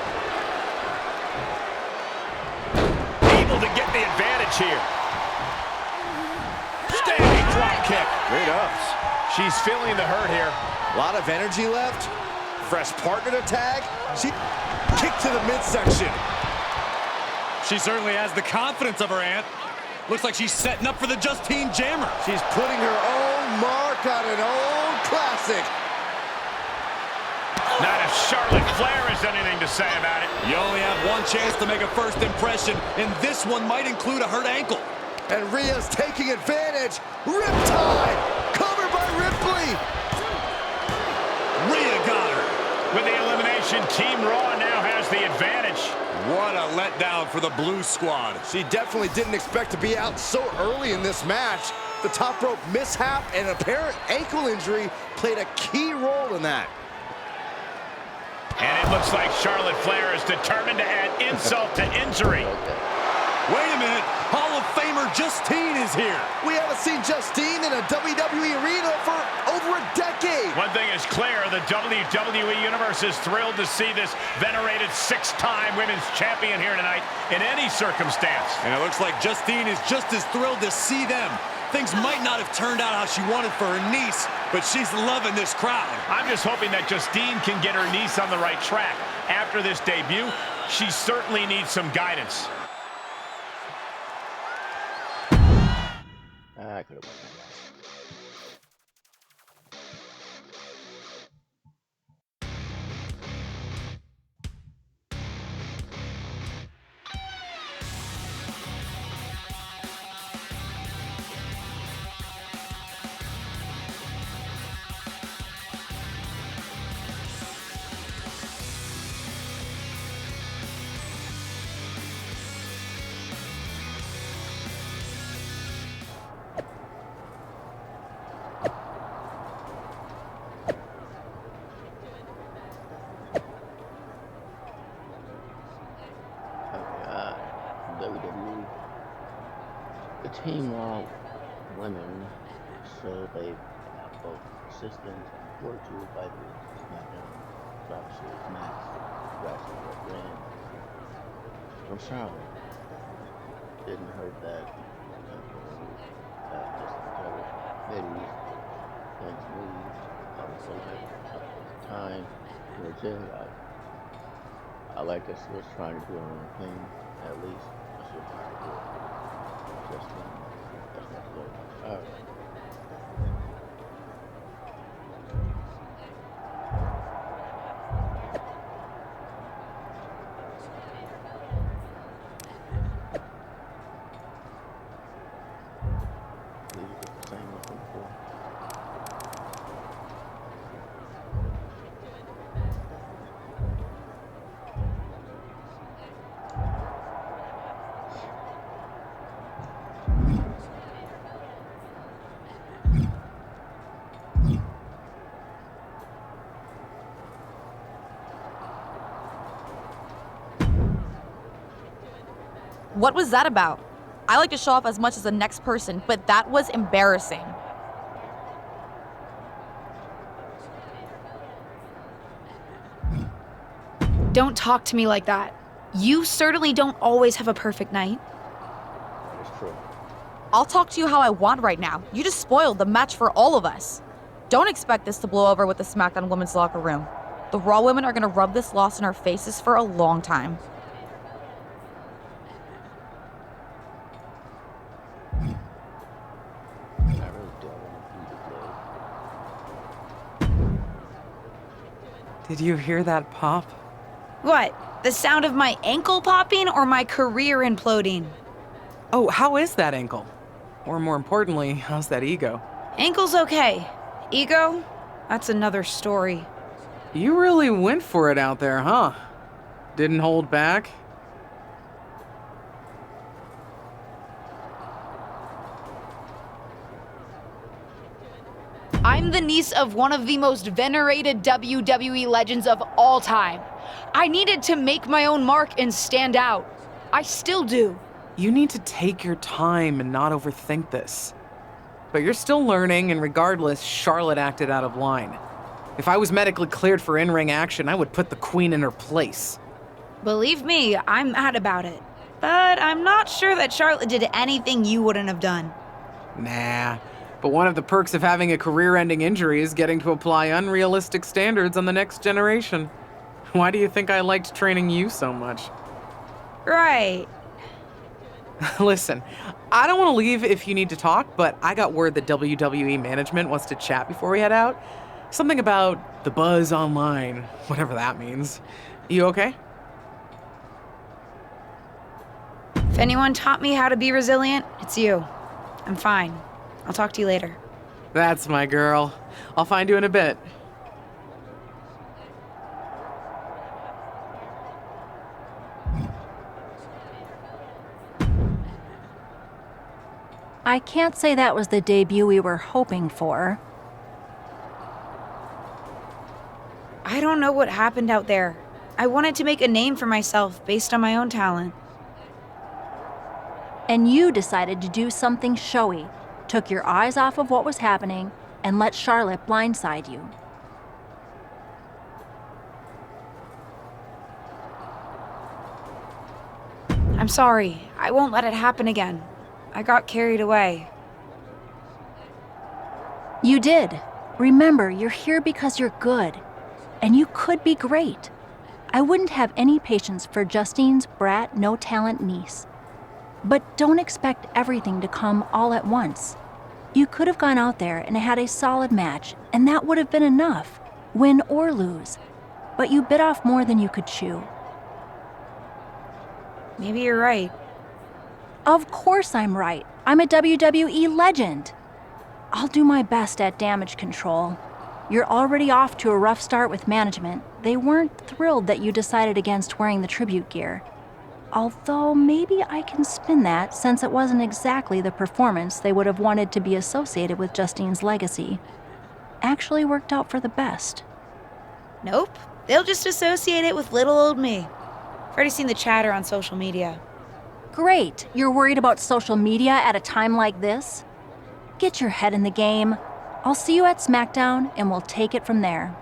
Able to get the advantage here. Standing drop kick. Great ups. She's feeling the hurt here. A lot of energy left. Fresh partner to tag. She kicked to the midsection. She certainly has the confidence of her aunt. Looks like she's setting up for the Justine Jammer. She's putting her own mark on an old classic. Not if Charlotte Flair has anything to say about it. You only have one chance to make a first impression, and this one might include a hurt ankle. And Rhea's taking advantage. Riptide! Covered by Ripley! Rhea got her. With the elimination, Team Raw now has the advantage. What a letdown for the Blue Squad. She definitely didn't expect to be out so early in this match. The top rope mishap and apparent ankle injury played a key role in that. And it looks like Charlotte Flair is determined to add insult to injury. Wait a minute. Hall of Famer Justine is here. We haven't seen Justine in a WWE arena for over a decade. One thing is clear, the WWE Universe is thrilled to see this venerated six-time women's champion here tonight in any circumstance. And it looks like Justine is just as thrilled to see them. Things might not have turned out how she wanted for her niece, but she's loving this crowd. I'm just hoping that Justine can get her niece on the right track. After this debut, she certainly needs some guidance. I could have won that. WWE. The Team Raw women, so they have both assistants and fortune fighters, SmackDown, Survivor Series match, wrestling Red Brand. From Charlotte, didn't hurt that. Just another ladies, things move. I was so at the time, legit. I like us was trying to do our own thing, at least. That's what I'm trying to do. Just that's not good. All right. What was that about? I like to show off as much as the next person, but that was embarrassing. Don't talk to me like that. You certainly don't always have a perfect night. That's true. I'll talk to you how I want right now. You just spoiled the match for all of us. Don't expect this to blow over with the SmackDown women's locker room. The Raw women are gonna rub this loss in our faces for a long time. Did you hear that pop? What? The sound of my ankle popping or my career imploding? Oh, how is that ankle? Or more importantly, how's that ego? Ankle's okay. Ego? That's another story. You really went for it out there, huh? Didn't hold back? I'm the niece of one of the most venerated WWE legends of all time. I needed to make my own mark and stand out. I still do. You need to take your time and not overthink this. But you're still learning, and regardless, Charlotte acted out of line. If I was medically cleared for in-ring action, I would put the Queen in her place. Believe me, I'm mad about it. But I'm not sure that Charlotte did anything you wouldn't have done. Nah. But one of the perks of having a career-ending injury is getting to apply unrealistic standards on the next generation. Why do you think I liked training you so much? Right. Listen, I don't want to leave if you need to talk, but I got word that WWE management wants to chat before we head out. Something about the buzz online, whatever that means. You okay? If anyone taught me how to be resilient, it's you. I'm fine. I'll talk to you later. That's my girl. I'll find you in a bit. I can't say that was the debut we were hoping for. I don't know what happened out there. I wanted to make a name for myself based on my own talent. And you decided to do something showy, took your eyes off of what was happening, and let Charlotte blindside you. I'm sorry. I won't let it happen again. I got carried away. You did. Remember, you're here because you're good. And you could be great. I wouldn't have any patience for Justine's brat, no-talent niece. But don't expect everything to come all at once. You could have gone out there and had a solid match, and that would have been enough, win or lose. But you bit off more than you could chew. Maybe you're right. Of course I'm right. I'm a WWE legend. I'll do my best at damage control. You're already off to a rough start with management. They weren't thrilled that you decided against wearing the tribute gear. Although maybe I can spin that, since it wasn't exactly the performance they would have wanted to be associated with Justine's legacy. Actually worked out for the best. Nope. They'll just associate it with little old me. I've already seen the chatter on social media. Great. You're worried about social media at a time like this? Get your head in the game. I'll see you at SmackDown, and we'll take it from there.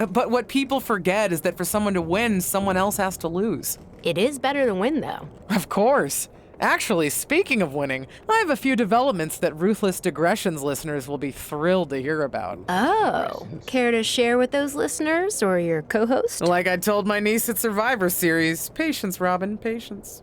But what people forget is that for someone to win, someone else has to lose. It is better to win, though. Of course. Actually, speaking of winning, I have a few developments that Ruthless Digressions listeners will be thrilled to hear about. Oh, care to share with those listeners or your co-host? Like I told my niece at Survivor Series, patience, Robin, patience.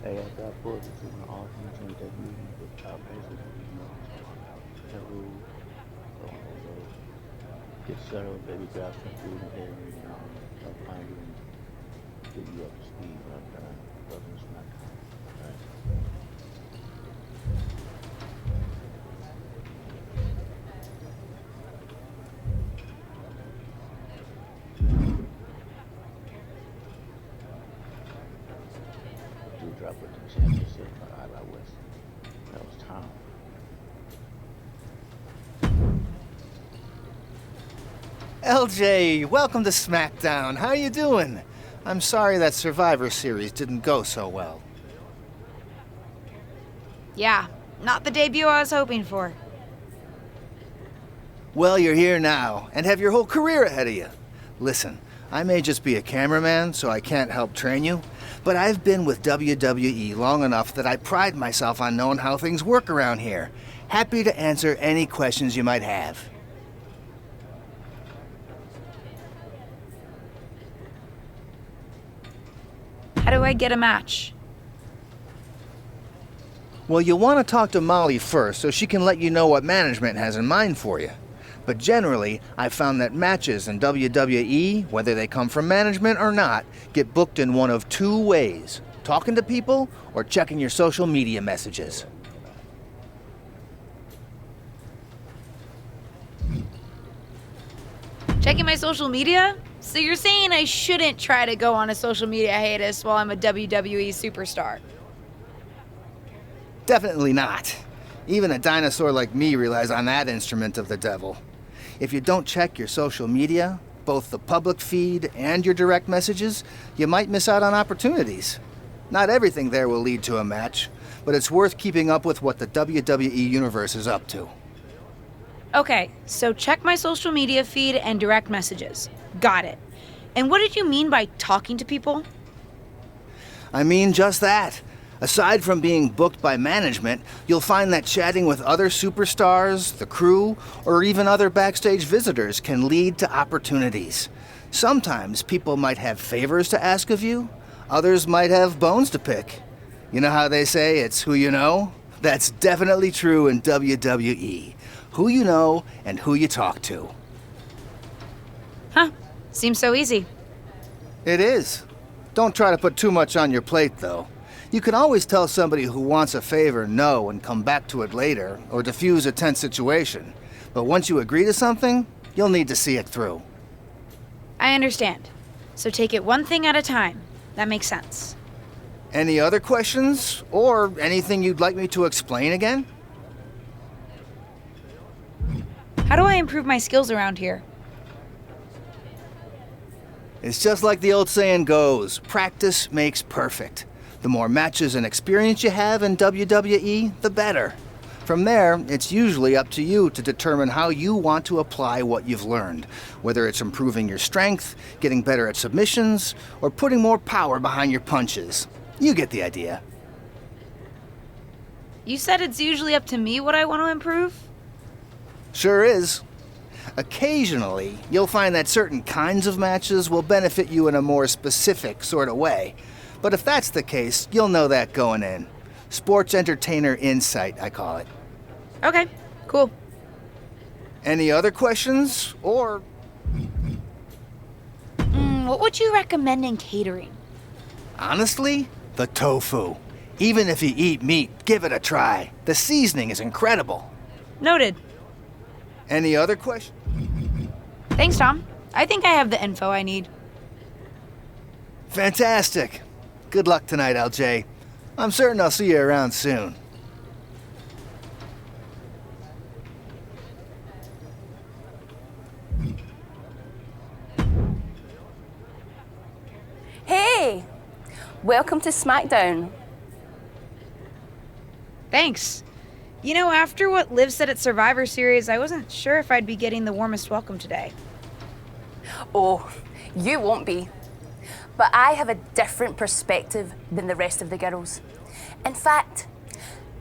Hey, I got booked to an alternate debut with basically, the rules. So I'm gonna go get settled, baby, grab some food and here, I'll find you and get you up to speed right now. Doesn't smack. Right? Drop with the championship I West. That was Tom. LJ, welcome to SmackDown. How you doing? I'm sorry that Survivor Series didn't go so well. Yeah, not the debut I was hoping for. Well, you're here now, and have your whole career ahead of you. Listen, I may just be a cameraman, so I can't help train you, but I've been with WWE long enough that I pride myself on knowing how things work around here. Happy to answer any questions you might have. How do I get a match? Well, you'll want to talk to Molly first so she can let you know what management has in mind for you. But generally, I've found that matches in WWE, whether they come from management or not, get booked in one of two ways: talking to people or checking your social media messages. Checking my social media? So you're saying I shouldn't try to go on a social media hiatus while I'm a WWE superstar? Definitely not. Even a dinosaur like me relies on that instrument of the devil. If you don't check your social media, both the public feed and your direct messages, you might miss out on opportunities. Not everything there will lead to a match, but it's worth keeping up with what the WWE Universe is up to. Okay, so check my social media feed and direct messages. Got it. And what did you mean by talking to people? I mean just that. Aside from being booked by management, you'll find that chatting with other superstars, the crew, or even other backstage visitors can lead to opportunities. Sometimes people might have favors to ask of you, others might have bones to pick. You know how they say it's who you know? That's definitely true in WWE. Who you know and who you talk to. Huh. Seems so easy. It is. Don't try to put too much on your plate, though. You can always tell somebody who wants a favor no and come back to it later, or diffuse a tense situation. But once you agree to something, you'll need to see it through. I understand. So take it one thing at a time. That makes sense. Any other questions? Or anything you'd like me to explain again? How do I improve my skills around here? It's just like the old saying goes, practice makes perfect. The more matches and experience you have in WWE, the better. From there, it's usually up to you to determine how you want to apply what you've learned, whether it's improving your strength, getting better at submissions, or putting more power behind your punches. You get the idea. You said it's usually up to me what I want to improve? Sure is. Occasionally, you'll find that certain kinds of matches will benefit you in a more specific sort of way. But if that's the case, you'll know that going in. Sports entertainer insight, I call it. Okay, cool. Any other questions, or? What would you recommend in catering? Honestly, the tofu. Even if you eat meat, give it a try. The seasoning is incredible. Noted. Any other questions? Thanks, Tom. I think I have the info I need. Fantastic. Good luck tonight, LJ. I'm certain I'll see you around soon. Hey! Welcome to SmackDown. Thanks. You know, after what Liv said at Survivor Series, I wasn't sure if I'd be getting the warmest welcome today. Oh, you won't be. But I have a different perspective than the rest of the girls. In fact,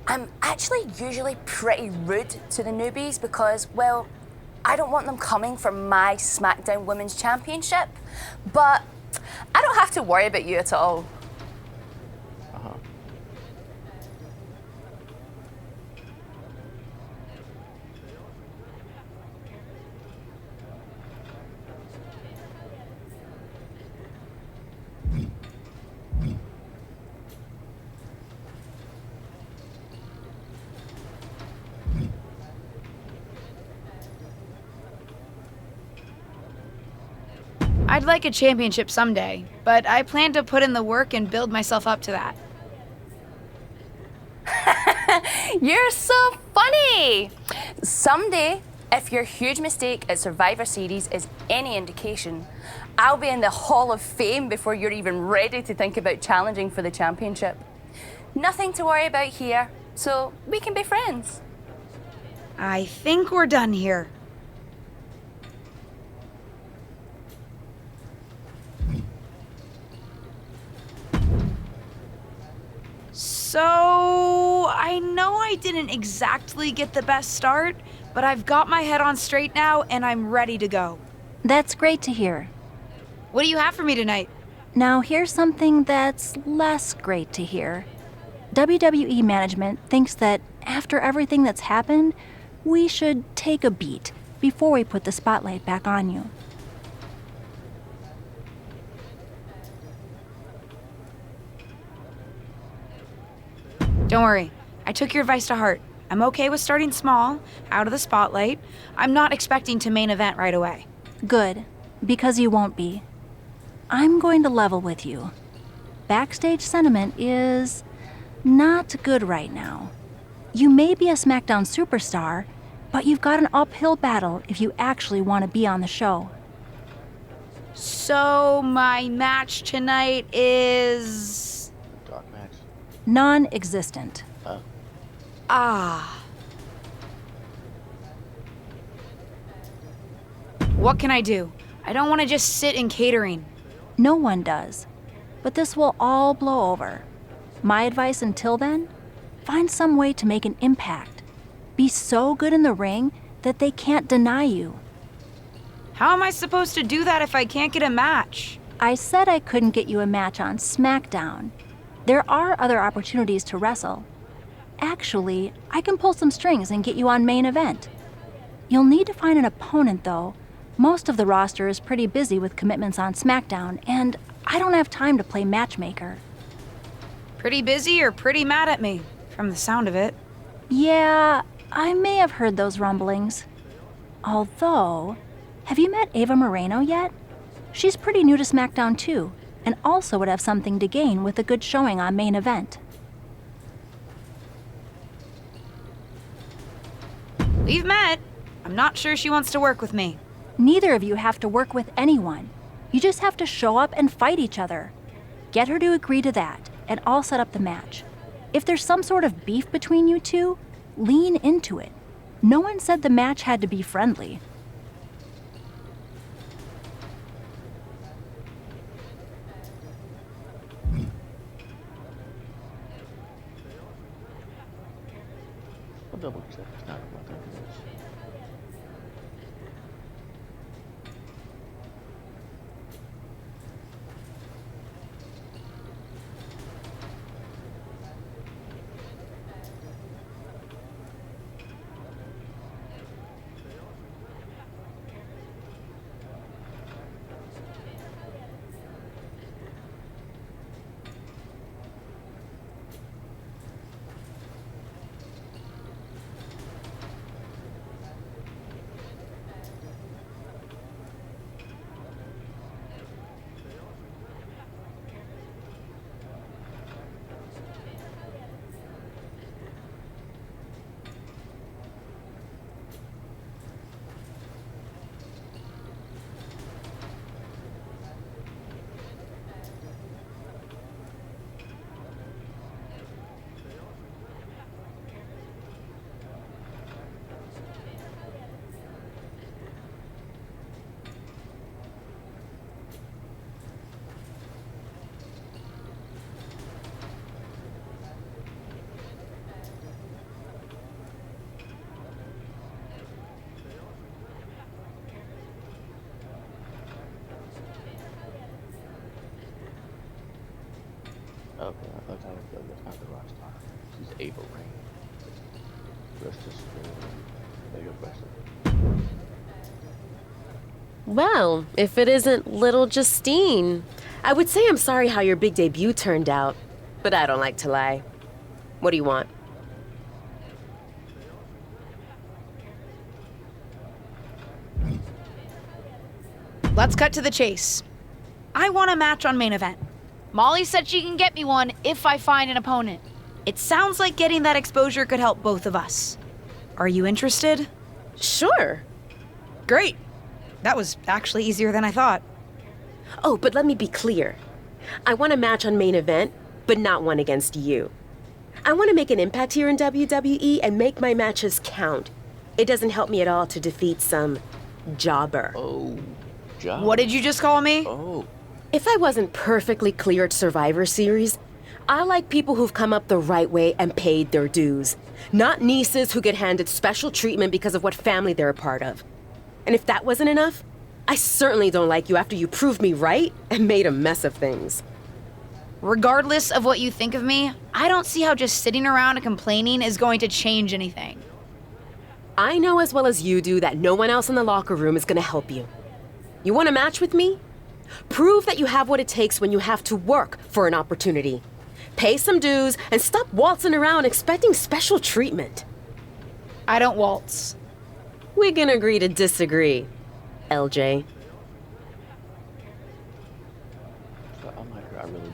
I'm actually usually pretty rude to the newbies because, well, I don't want them coming for my SmackDown Women's Championship. But I don't have to worry about you at all. I'd like a championship someday, but I plan to put in the work and build myself up to that. You're so funny! Someday, if your huge mistake at Survivor Series is any indication, I'll be in the Hall of Fame before you're even ready to think about challenging for the championship. Nothing to worry about here, so we can be friends. I think we're done here. So, I know I didn't exactly get the best start, but I've got my head on straight now and I'm ready to go. That's great to hear. What do you have for me tonight? Now, here's something that's less great to hear. WWE management thinks that after everything that's happened, we should take a beat before we put the spotlight back on you. Don't worry, I took your advice to heart. I'm okay with starting small, out of the spotlight. I'm not expecting to main event right away. Good, because you won't be. I'm going to level with you. Backstage sentiment is not good right now. You may be a SmackDown superstar, but you've got an uphill battle if you actually want to be on the show. So, my match tonight is... Dark match. Non-existent. What can I do? I don't want to just sit in catering. No one does. But this will all blow over. My advice until then? Find some way to make an impact. Be so good in the ring that they can't deny you. How am I supposed to do that if I can't get a match? I said I couldn't get you a match on SmackDown. There are other opportunities to wrestle. Actually, I can pull some strings and get you on main event. You'll need to find an opponent, though. Most of the roster is pretty busy with commitments on SmackDown, and I don't have time to play matchmaker. Pretty busy or pretty mad at me, from the sound of it. Yeah, I may have heard those rumblings. Although, have you met Ava Moreno yet? She's pretty new to SmackDown too, and also would have something to gain with a good showing on main event. We've met. I'm not sure she wants to work with me. Neither of you have to work with anyone. You just have to show up and fight each other. Get her to agree to that, and I'll set up the match. If there's some sort of beef between you two, lean into it. No one said the match had to be friendly. I'll double check. It's not about that. Okay, I thought that was not the rock star. She's Ava Rain. Rest is mega aggressive. Well, if it isn't little Justine. I would say I'm sorry how your big debut turned out, but I don't like to lie. What do you want? let's cut to the chase. I want a match on main event. Molly said she can get me one if I find an opponent. It sounds like getting that exposure could help both of us. Are you interested? Sure. Great. That was actually easier than I thought. Oh, but let me be clear. I want a match on main event, but not one against you. I want to make an impact here in WWE and make my matches count. It doesn't help me at all to defeat some jobber. Oh, jobber. What did you just call me? Oh. If I wasn't perfectly clear at Survivor Series, I like people who've come up the right way and paid their dues. Not nieces who get handed special treatment because of what family they're a part of. And if that wasn't enough, I certainly don't like you after you proved me right and made a mess of things. Regardless of what you think of me, I don't see how just sitting around and complaining is going to change anything. I know as well as you do that no one else in the locker room is going to help you. You want a match with me? Prove that you have what it takes when you have to work for an opportunity. Pay some dues and stop waltzing around expecting special treatment. I don't waltz. We can agree to disagree, LJ. I like her, I really do.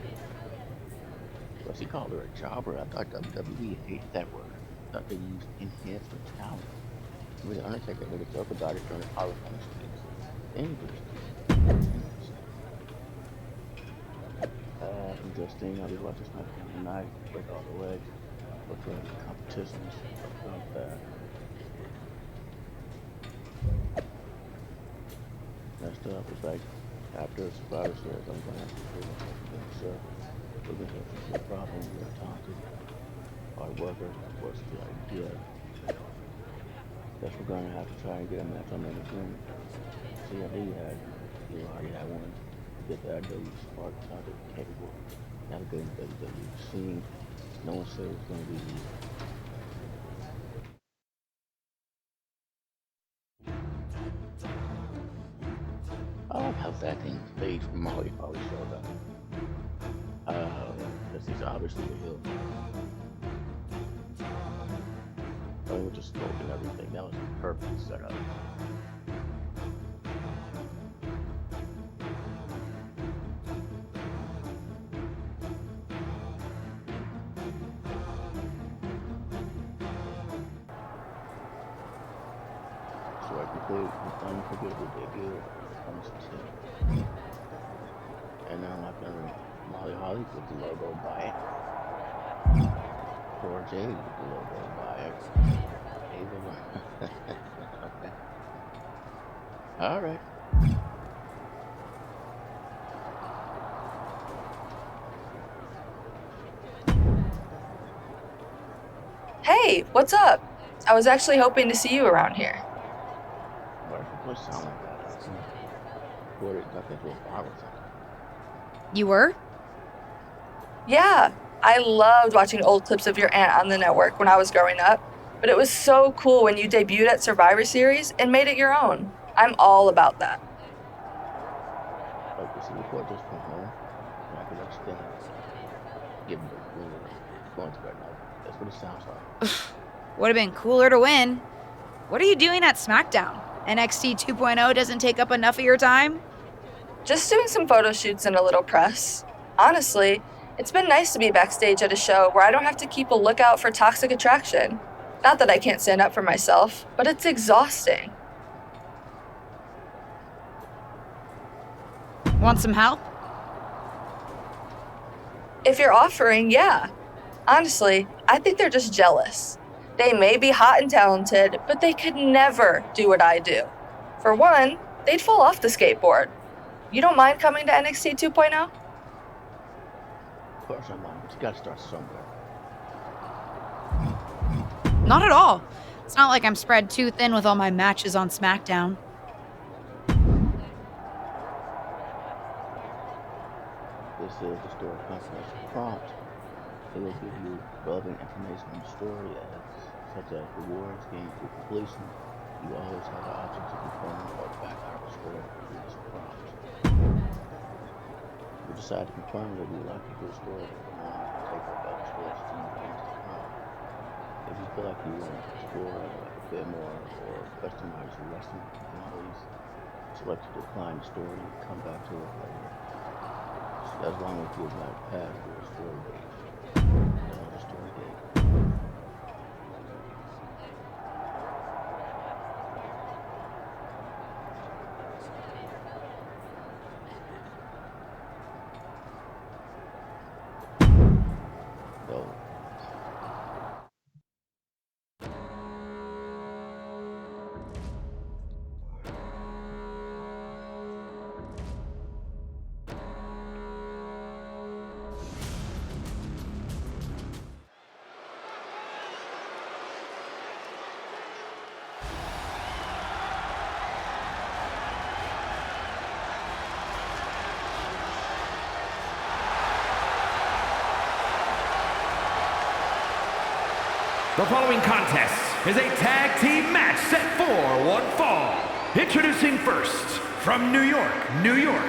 But she called her a jobber. I thought WWE hated that word. I thought they used enhancement talent. I mean, the Undertaker made a joke about it during the Hall of Fame speech. Interesting. Interesting. I'll be watching SmackDown tonight. Break all the legs. Look for any competitions. Stuff like that. Messed up. It's like after Survivor Series, I'm going to have to figure something. So we're going to have some problems. We're talented. Hard worker. What's the idea? Guess we're going to have to try and get a match on the ring. See how he had. You already had one. Get that WWE smart, talented, capable, navigating WWE scene. No one said it's going to be easy. I like how that thing fades from Molly always showed up. Because he's obviously a heel. With the smoke and everything, that was a perfect setup. So I completed the unforgettable debut of the 2. And now I'm not gonna Molly Holly with the logo by it. Poor Jade with the logo by it. Okay. Alright. Hey, what's up? I was actually hoping to see you around here. Why does your voice sound like that? Or it ducked into a bar or something. You were? Yeah, I loved watching old clips of your aunt on the network when I was growing up. But it was so cool when you debuted at Survivor Series and made it your own. I'm all about that. Like this report just from home. I can understand. Give me the going to right now. That's what it sounds like. Would have been cooler to win. What are you doing at SmackDown? NXT 2.0 doesn't take up enough of your time? Just doing some photo shoots and a little press. Honestly, it's been nice to be backstage at a show where I don't have to keep a lookout for toxic attraction. Not that I can't stand up for myself, but it's exhausting. Want some help? If you're offering, yeah. Honestly, I think they're just jealous. They may be hot and talented, but they could never do what I do. For one, they'd fall off the skateboard. You don't mind coming to NXT 2.0? Of course I mind, but you gotta start somewhere. Not at all. It's not like I'm spread too thin with all my matches on SmackDown. This is the story confirmation prompt. It will give you relevant information on the story such as rewards gained through completion. You always have the option to confirm or back out the story through this prompt. If you decide to confirm that you like the story, it will now take up other stories to you games to come. If you feel like you want to explore a bit more or customize your wrestling, you can always select to decline the story and come back to it later. So as long as you're not past your story date. The story date. The following contest is a tag team match set for one fall. Introducing first, from New York, New York,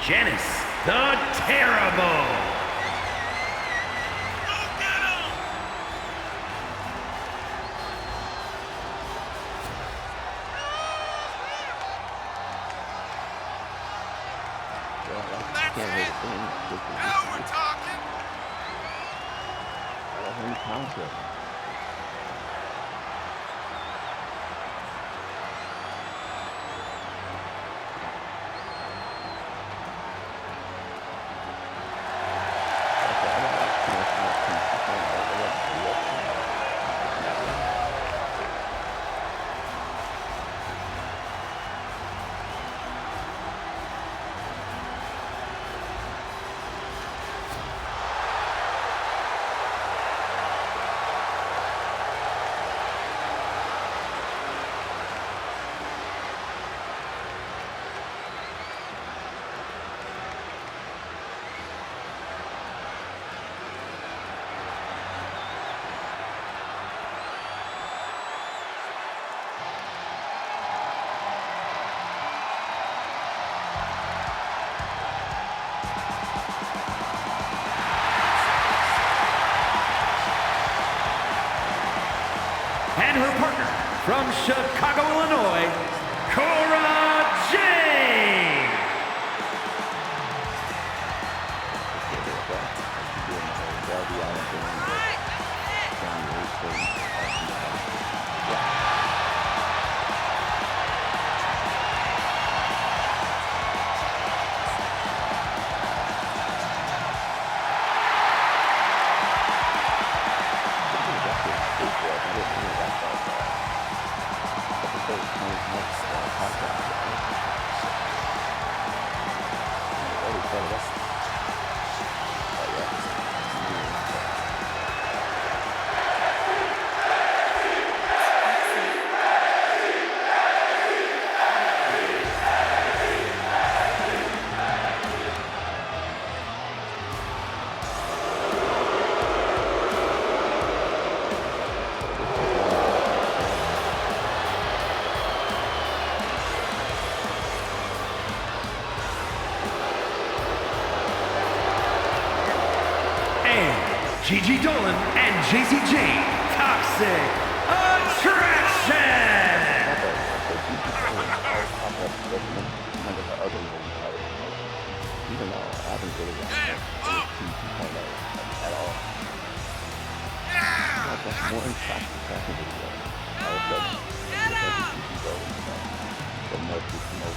Janice the Terrible. Now we're talking. Concept. And her partner from Chicago, Illinois, Cora Jade. Gigi Dolan and JC Jane, Toxic Attraction! Even though I haven't really watched at all. That's more attractive video. All of them. But most people.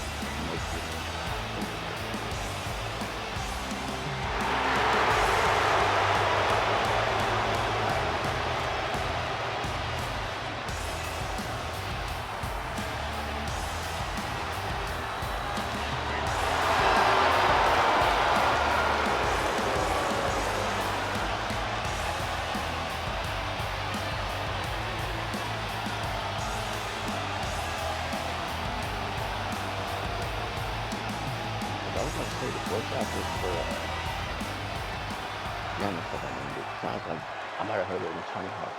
Sounds like I might have heard it in Tony Hawk.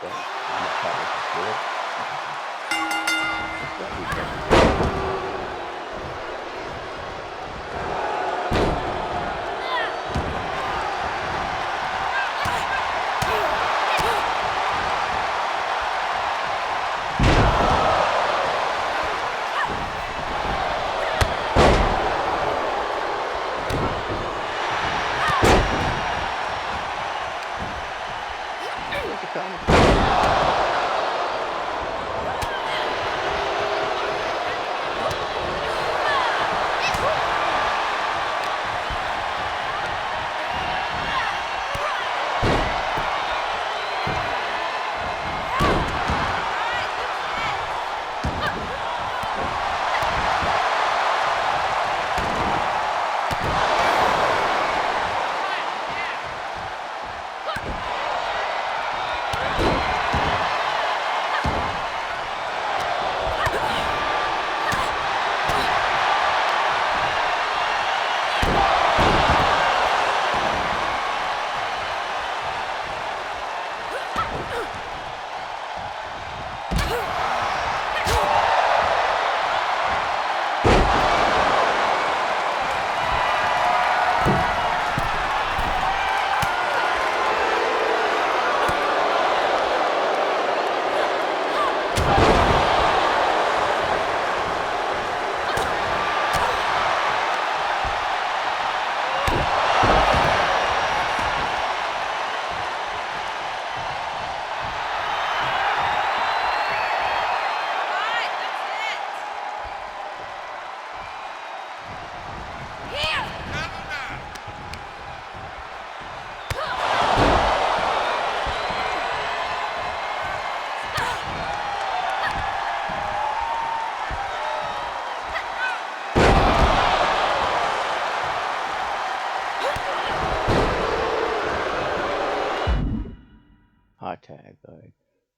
Hot tag.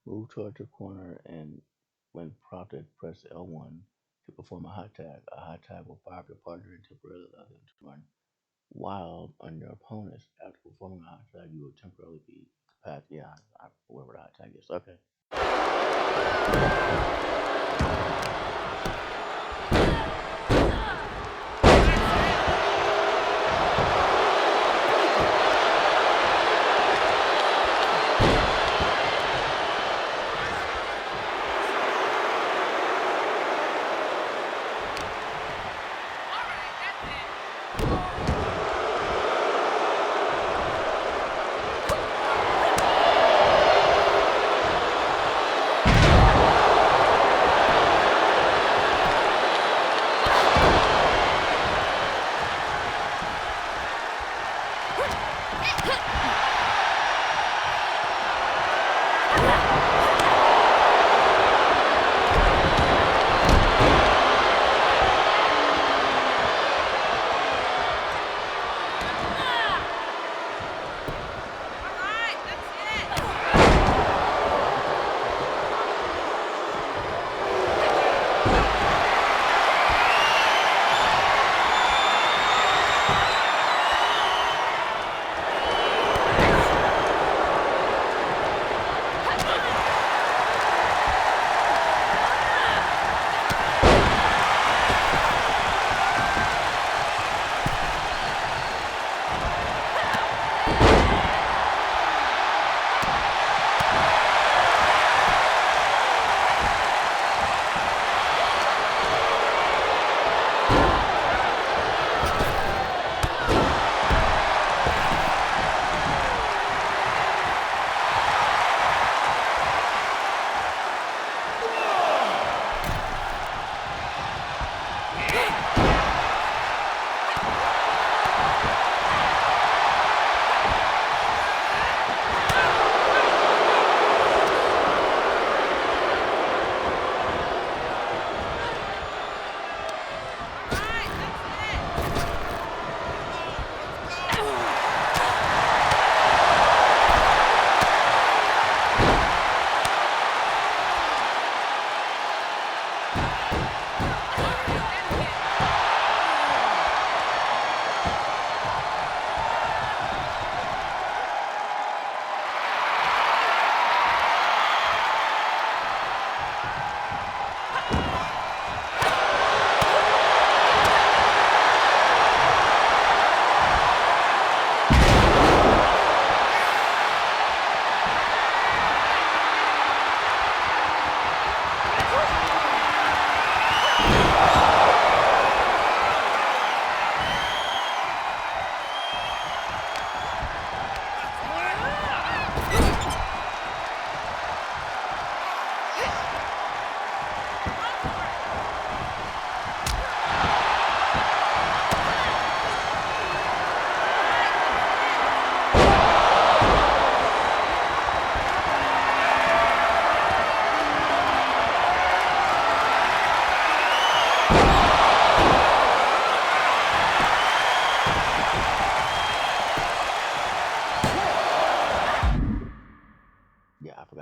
Move towards the corner and when prompted, press L1 to perform a hot tag. A hot tag will fire up your partner and temporarily allow them to run wild on your opponents. After performing a hot tag, you will temporarily be path. Yeah, whatever the hot tag is. Okay.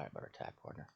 Sorry about our tag partner.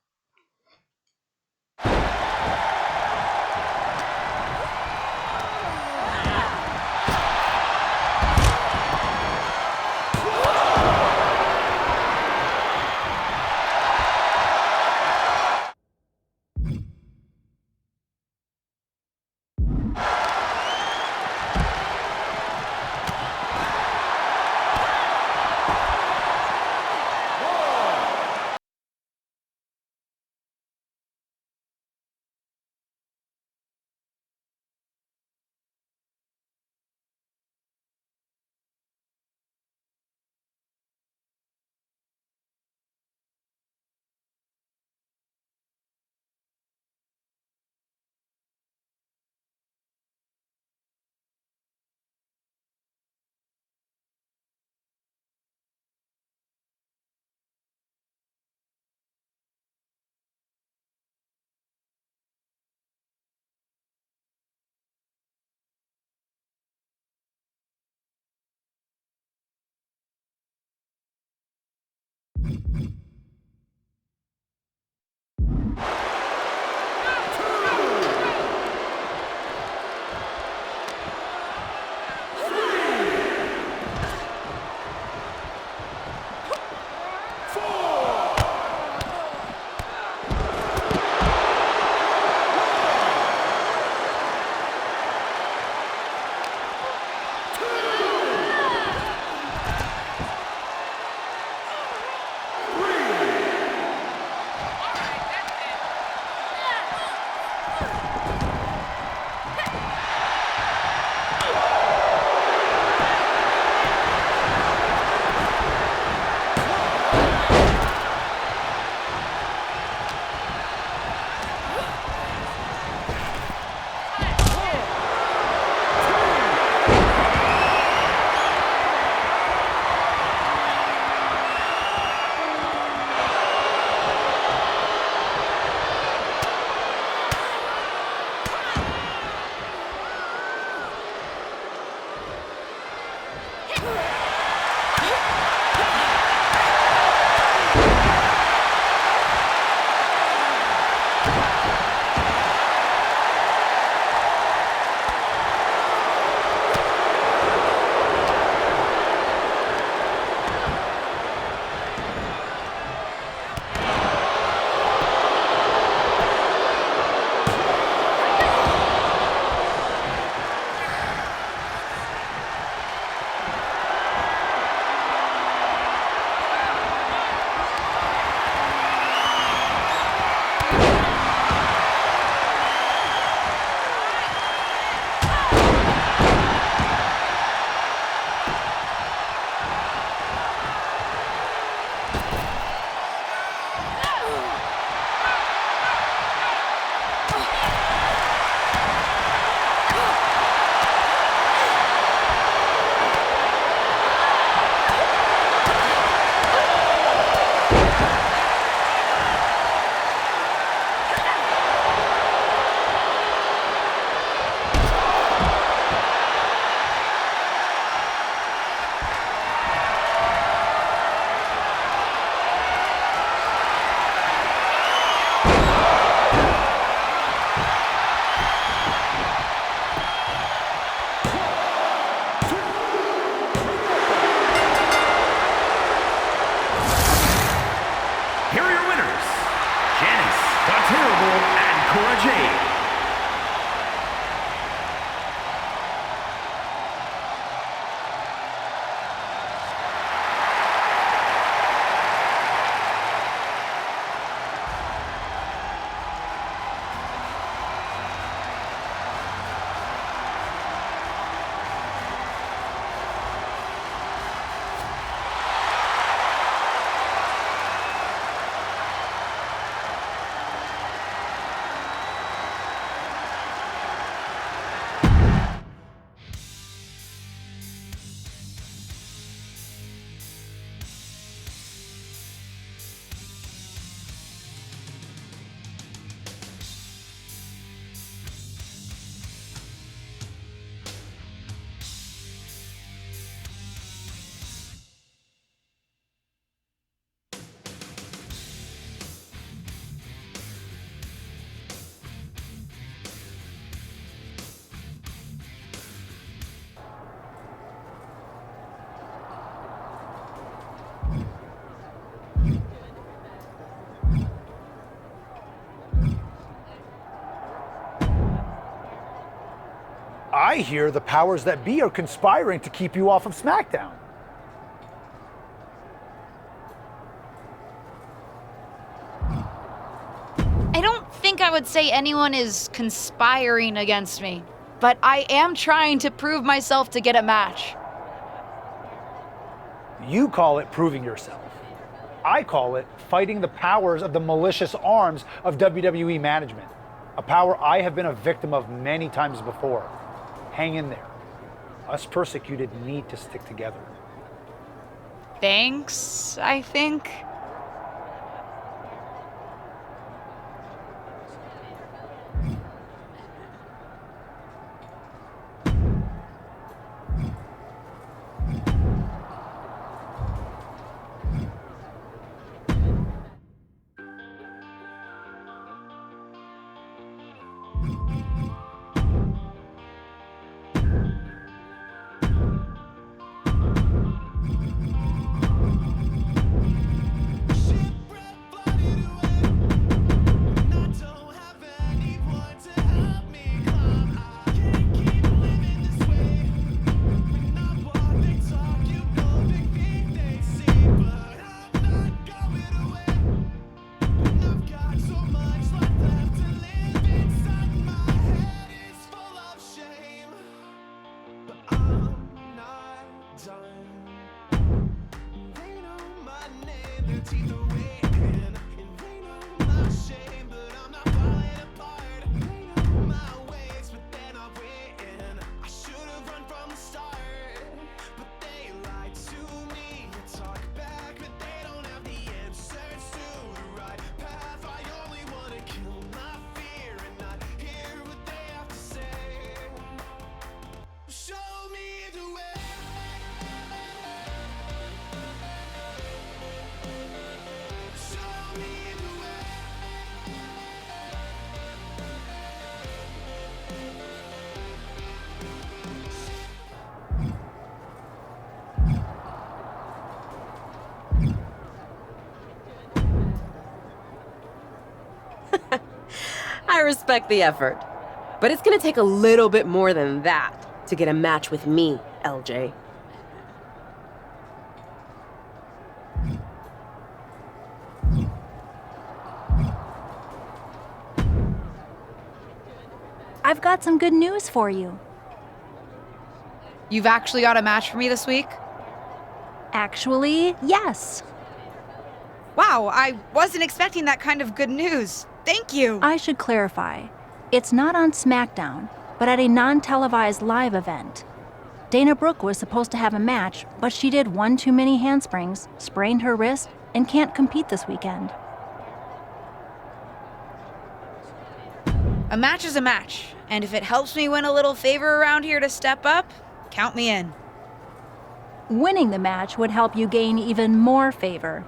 hear the powers that be are conspiring to keep you off of SmackDown. I don't think I would say anyone is conspiring against me, but I am trying to prove myself to get a match. You call it proving yourself. I call it fighting the powers of the malicious arms of WWE management. A power I have been a victim of many times before. Hang in there. Us persecuted need to stick together. Thanks, I think. I respect the effort. But it's gonna take a little bit more than that to get a match with me, LJ. I've got some good news for you. You've actually got a match for me this week? Actually, yes. Wow, I wasn't expecting that kind of good news. Thank you. I should clarify. It's not on SmackDown, but at a non-televised live event. Dana Brooke was supposed to have a match, but she did one too many handsprings, sprained her wrist, and can't compete this weekend. A match is a match, and if it helps me win a little favor around here to step up, count me in. Winning the match would help you gain even more favor.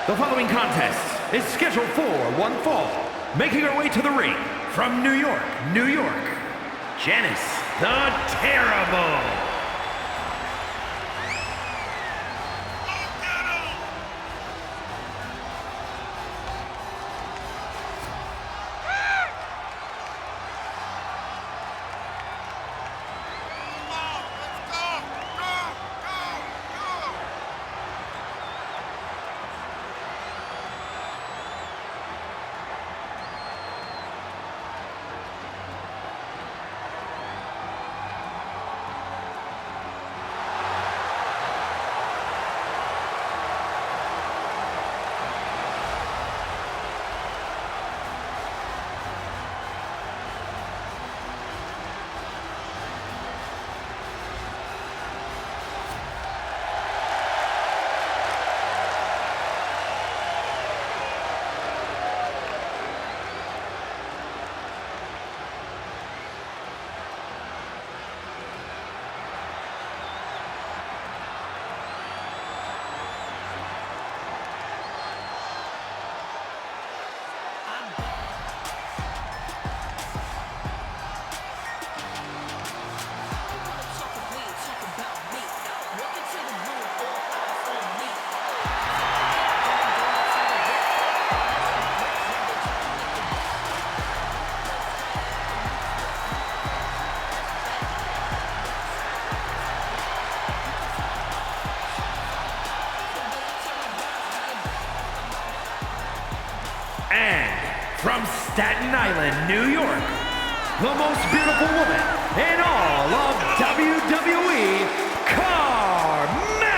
The following contest is scheduled for one fall. Making her way to the ring from New York, New York, Janice the Terrible. from Staten Island, New York, the most beautiful woman in all of WWE, Carmella!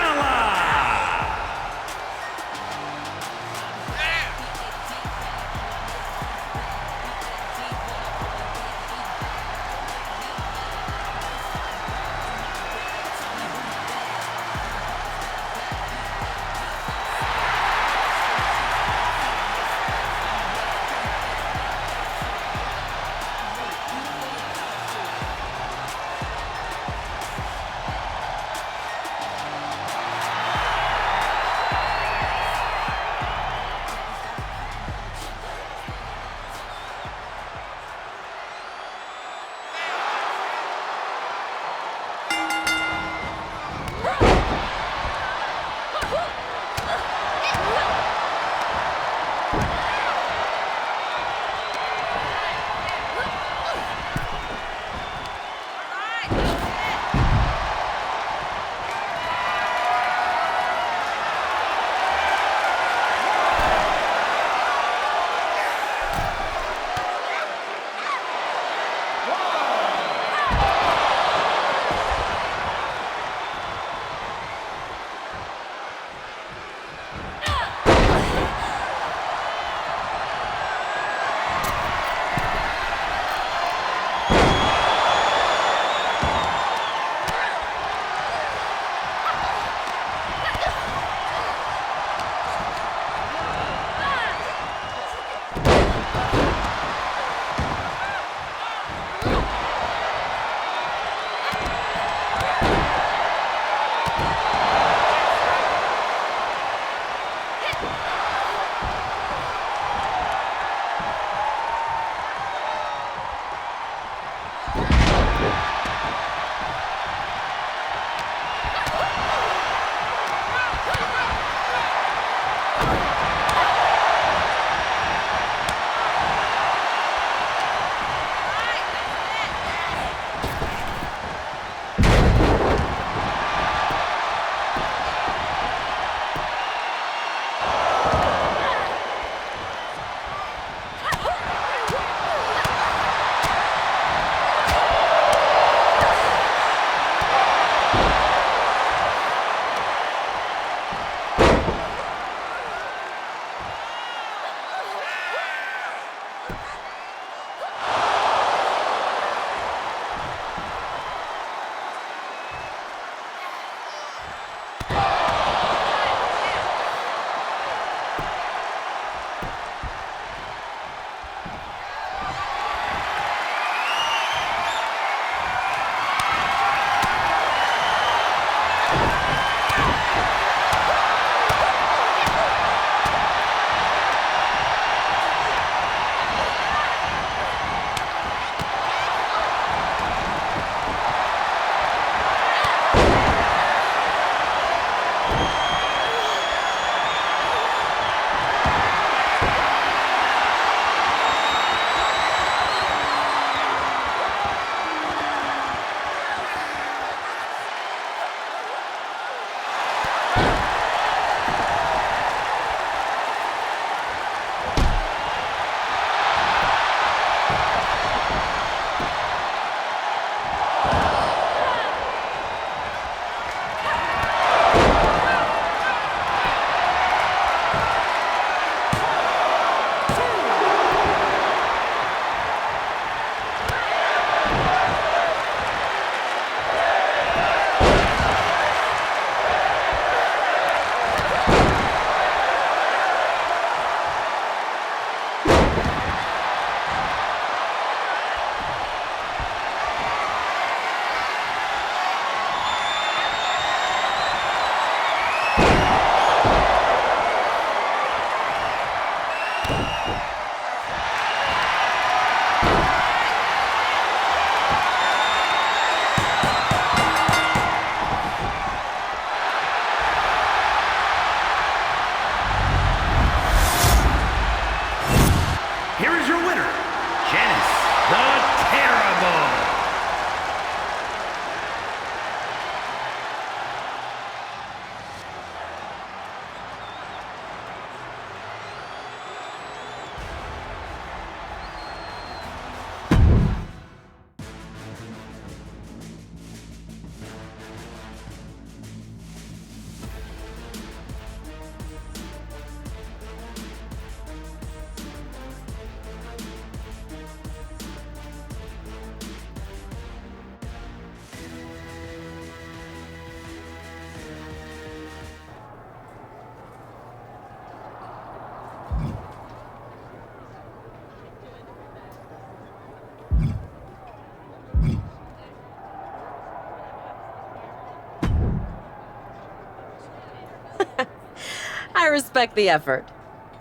respect the effort,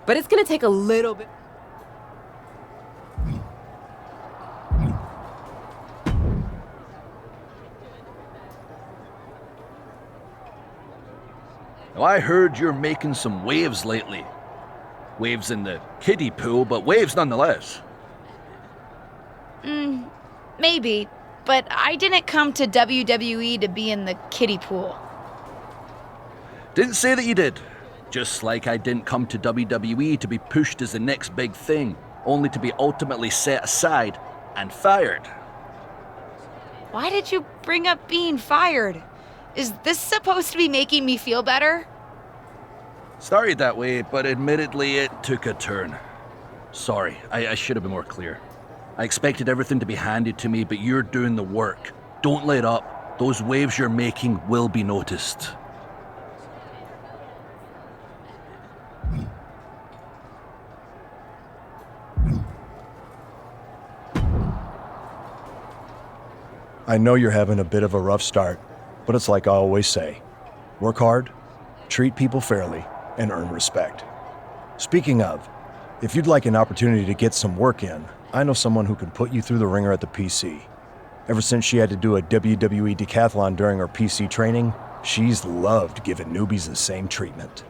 but it's gonna take a little bit. Now, I heard you're making some waves lately. Waves in the kiddie pool, but waves nonetheless. Maybe, but I didn't come to WWE to be in the kiddie pool. Didn't say that you did. Just like I didn't come to WWE to be pushed as the next big thing, only to be ultimately set aside and fired. Why did you bring up being fired? Is this supposed to be making me feel better? Started that way, but admittedly it took a turn. Sorry, I should have been more clear. I expected everything to be handed to me, but you're doing the work. Don't let up. Those waves you're making will be noticed. I know you're having a bit of a rough start, but it's like I always say. Work hard, treat people fairly, and earn respect. Speaking of, if you'd like an opportunity to get some work in, I know someone who can put you through the ringer at the PC. Ever since she had to do a WWE decathlon during her PC training, she's loved giving newbies the same treatment.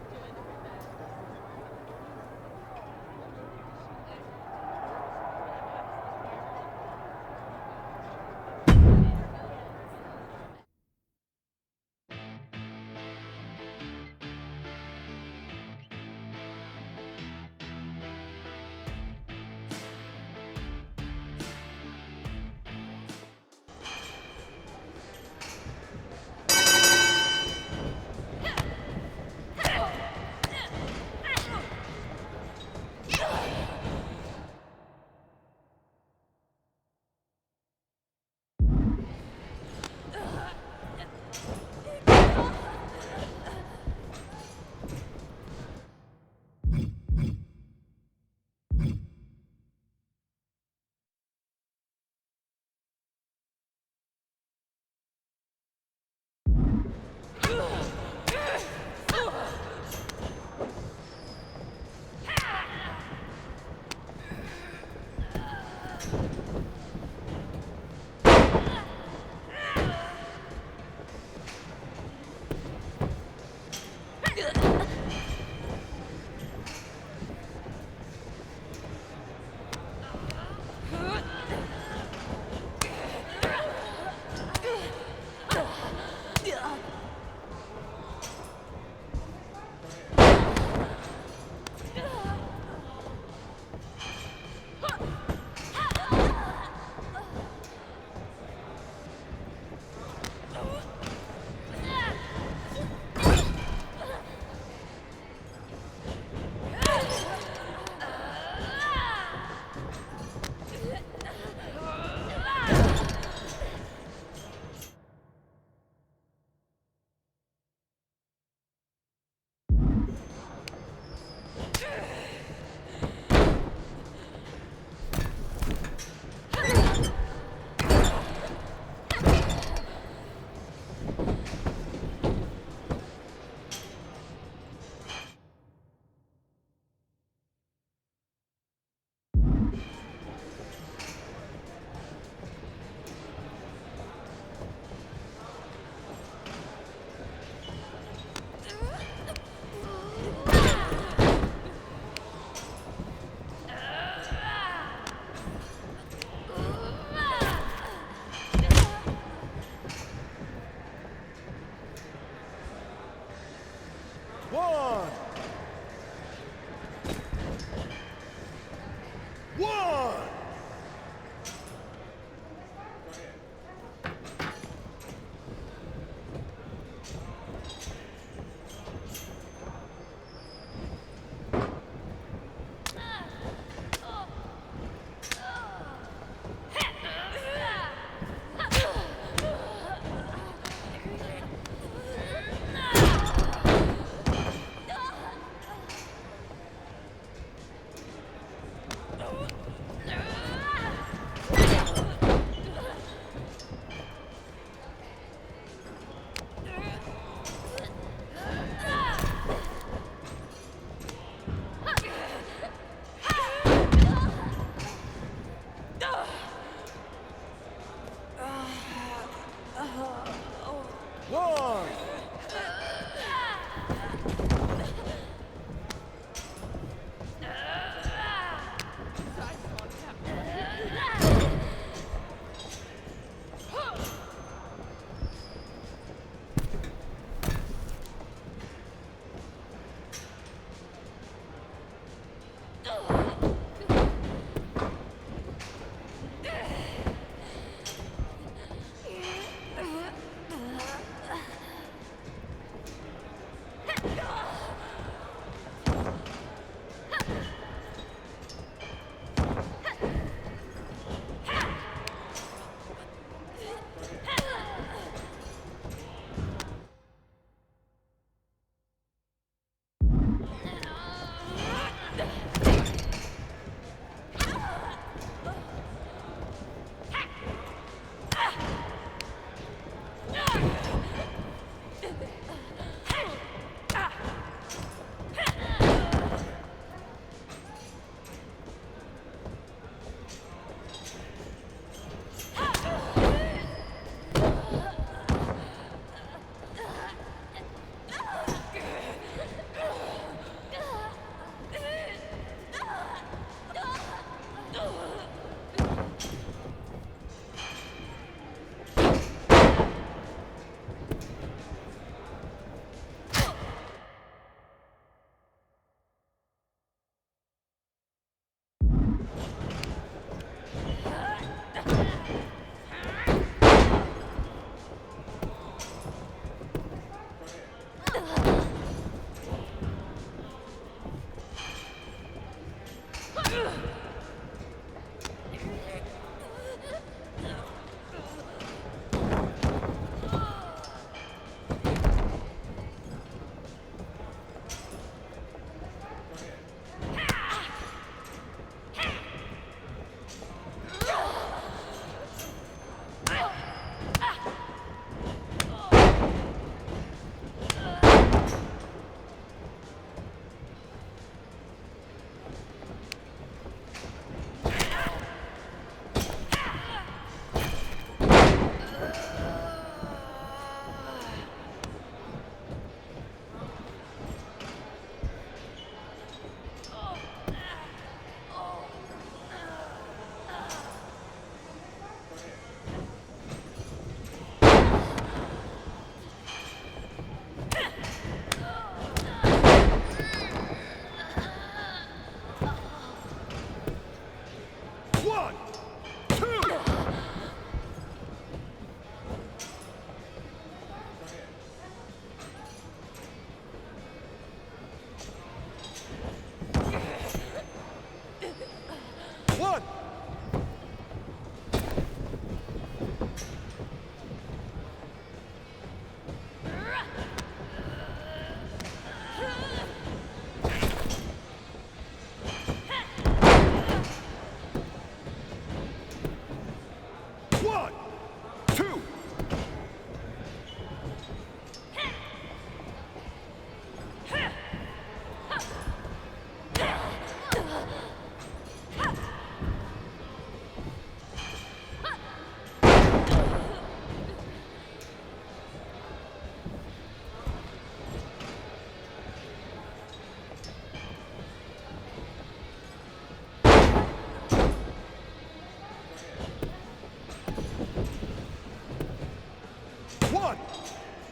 1,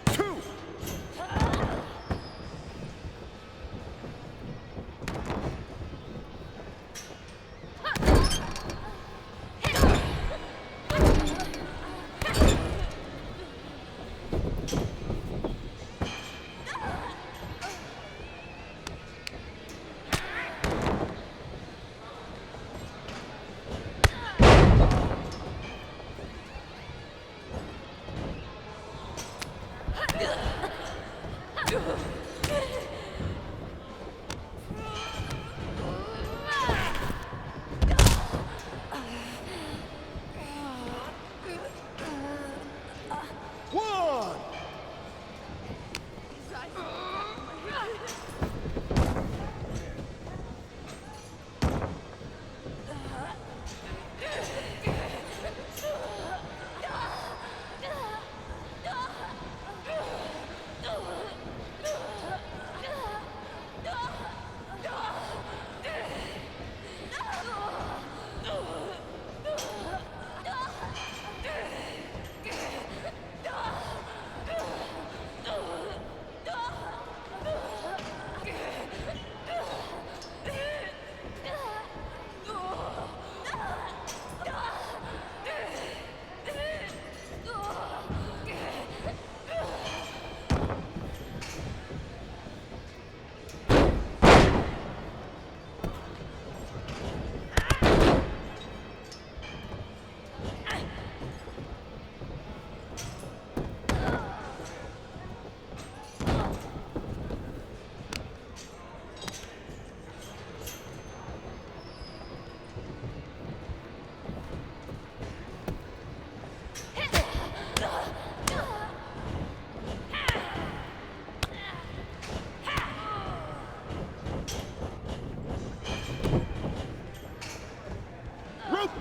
2.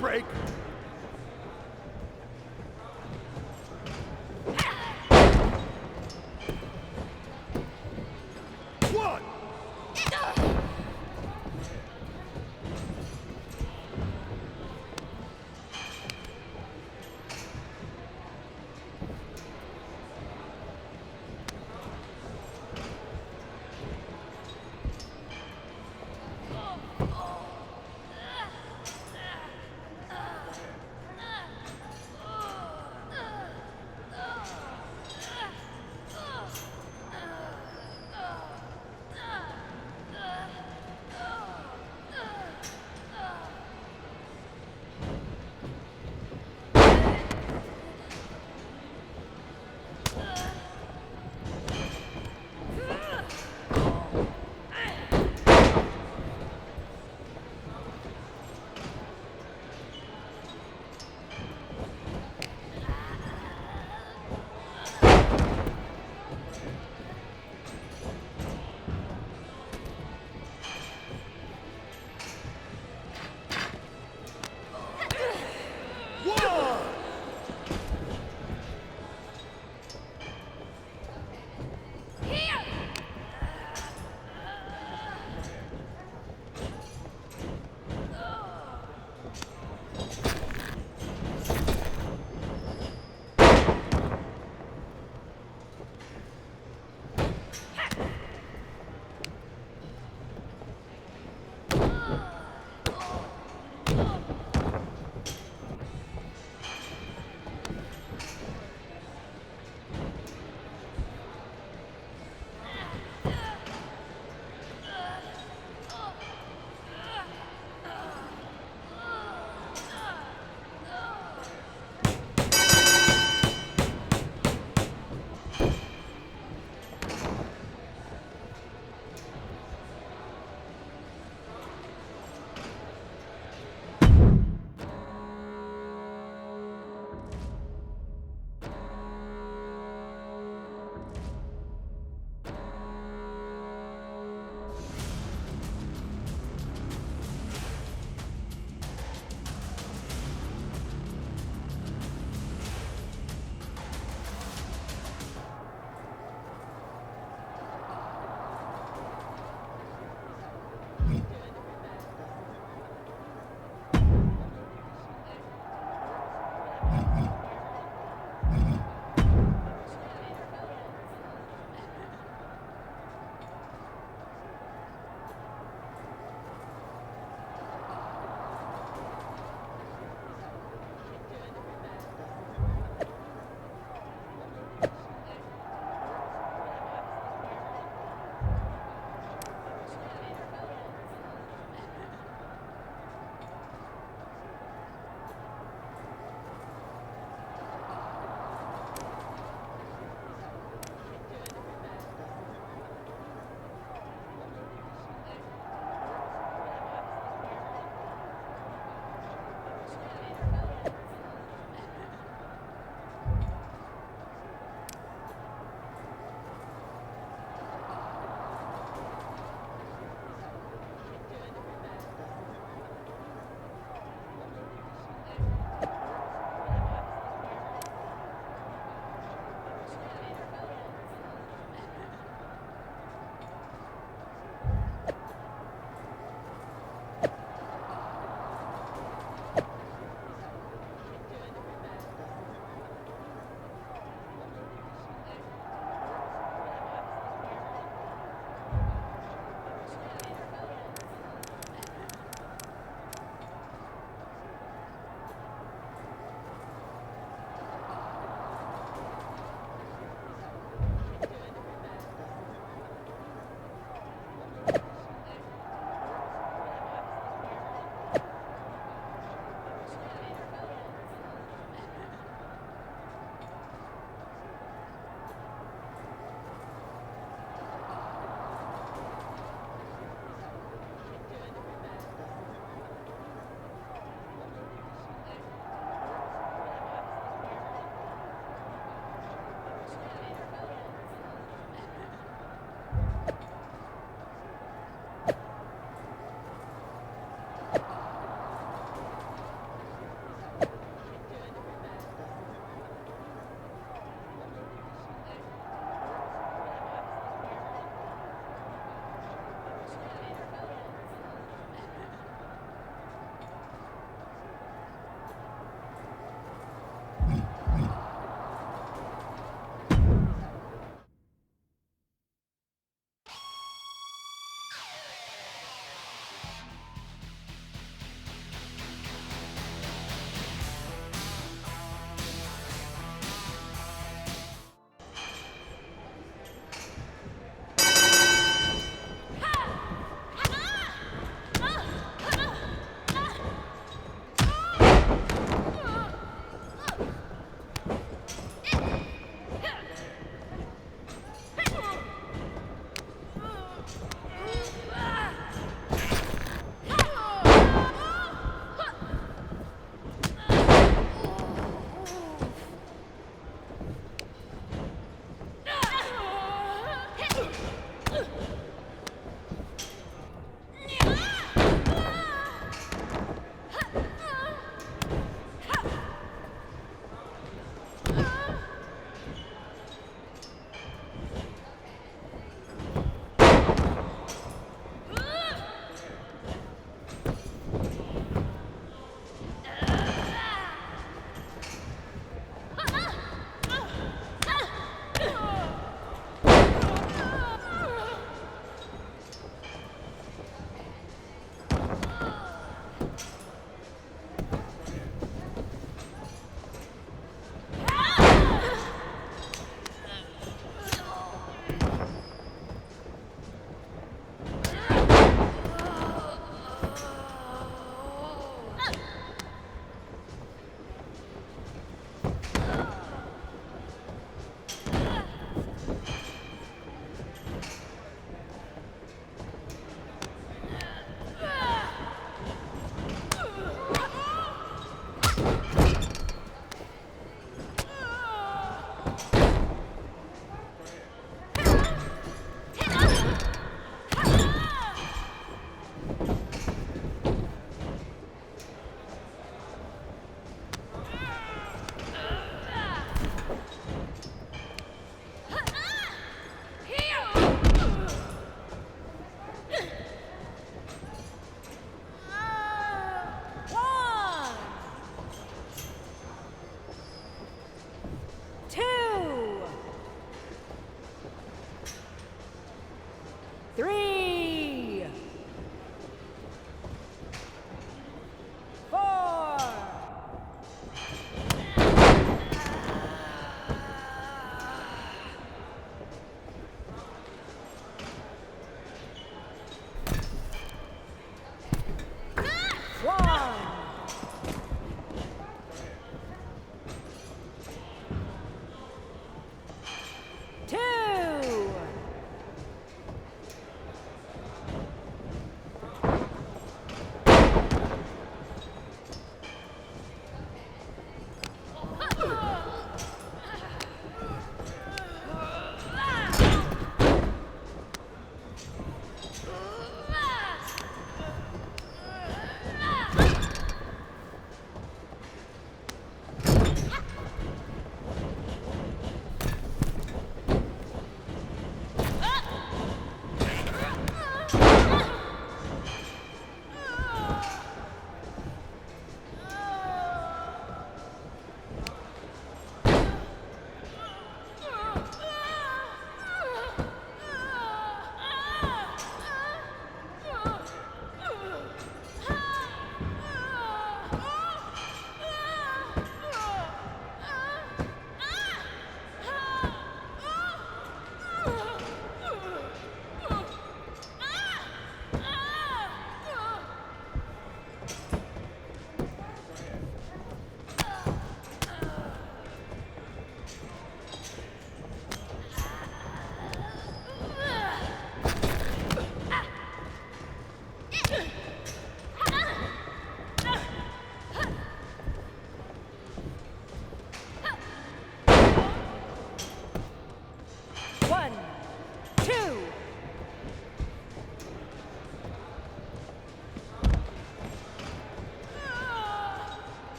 Break. One.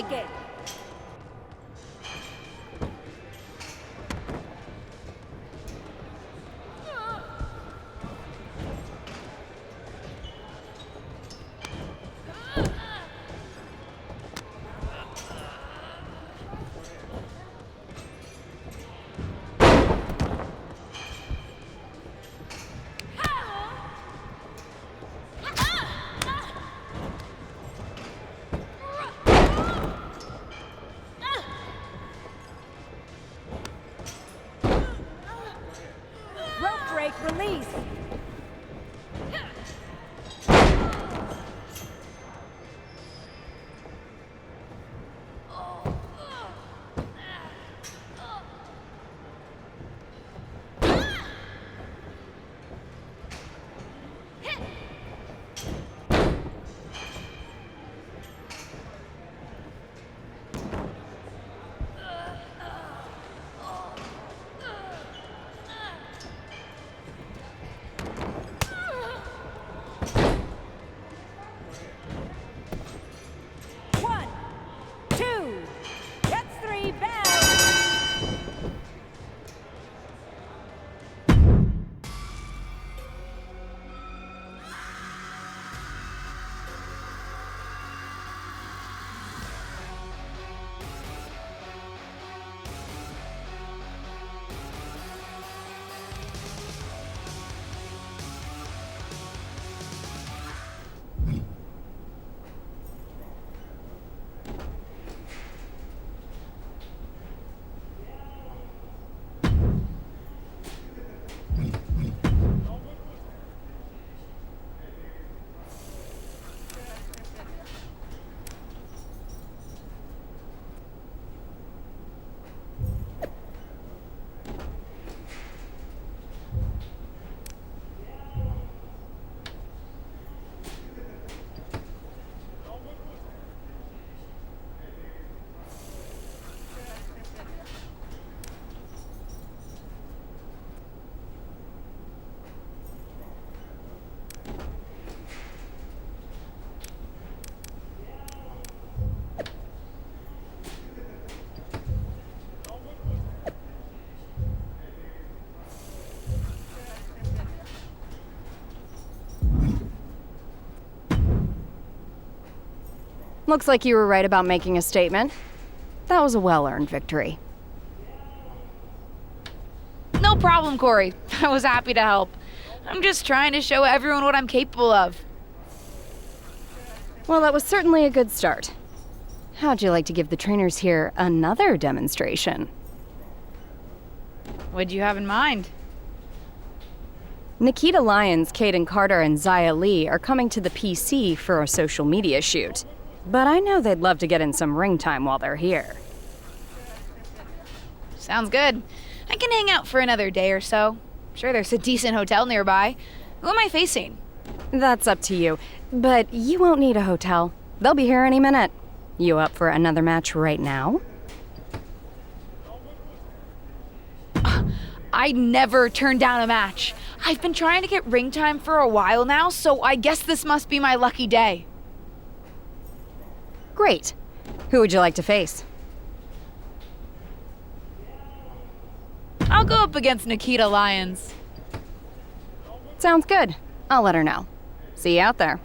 like it. Release! Looks like you were right about making a statement. That was a well-earned victory. No problem, Corey. I was happy to help. I'm just trying to show everyone what I'm capable of. Well, that was certainly a good start. How'd you like to give the trainers here another demonstration? What'd you have in mind? Nikita Lyons, Caden Carter, and Zaya Lee are coming to the PC for a social media shoot. But I know they'd love to get in some ring time while they're here. Sounds good. I can hang out for another day or so. Sure, there's a decent hotel nearby. Who am I facing? That's up to you, but you won't need a hotel. They'll be here any minute. You up for another match right now? I never turn down a match. I've been trying to get ring time for a while now, so I guess this must be my lucky day. Great. Who would you like to face? I'll go up against Nikita Lyons. Sounds good. I'll let her know. See you out there.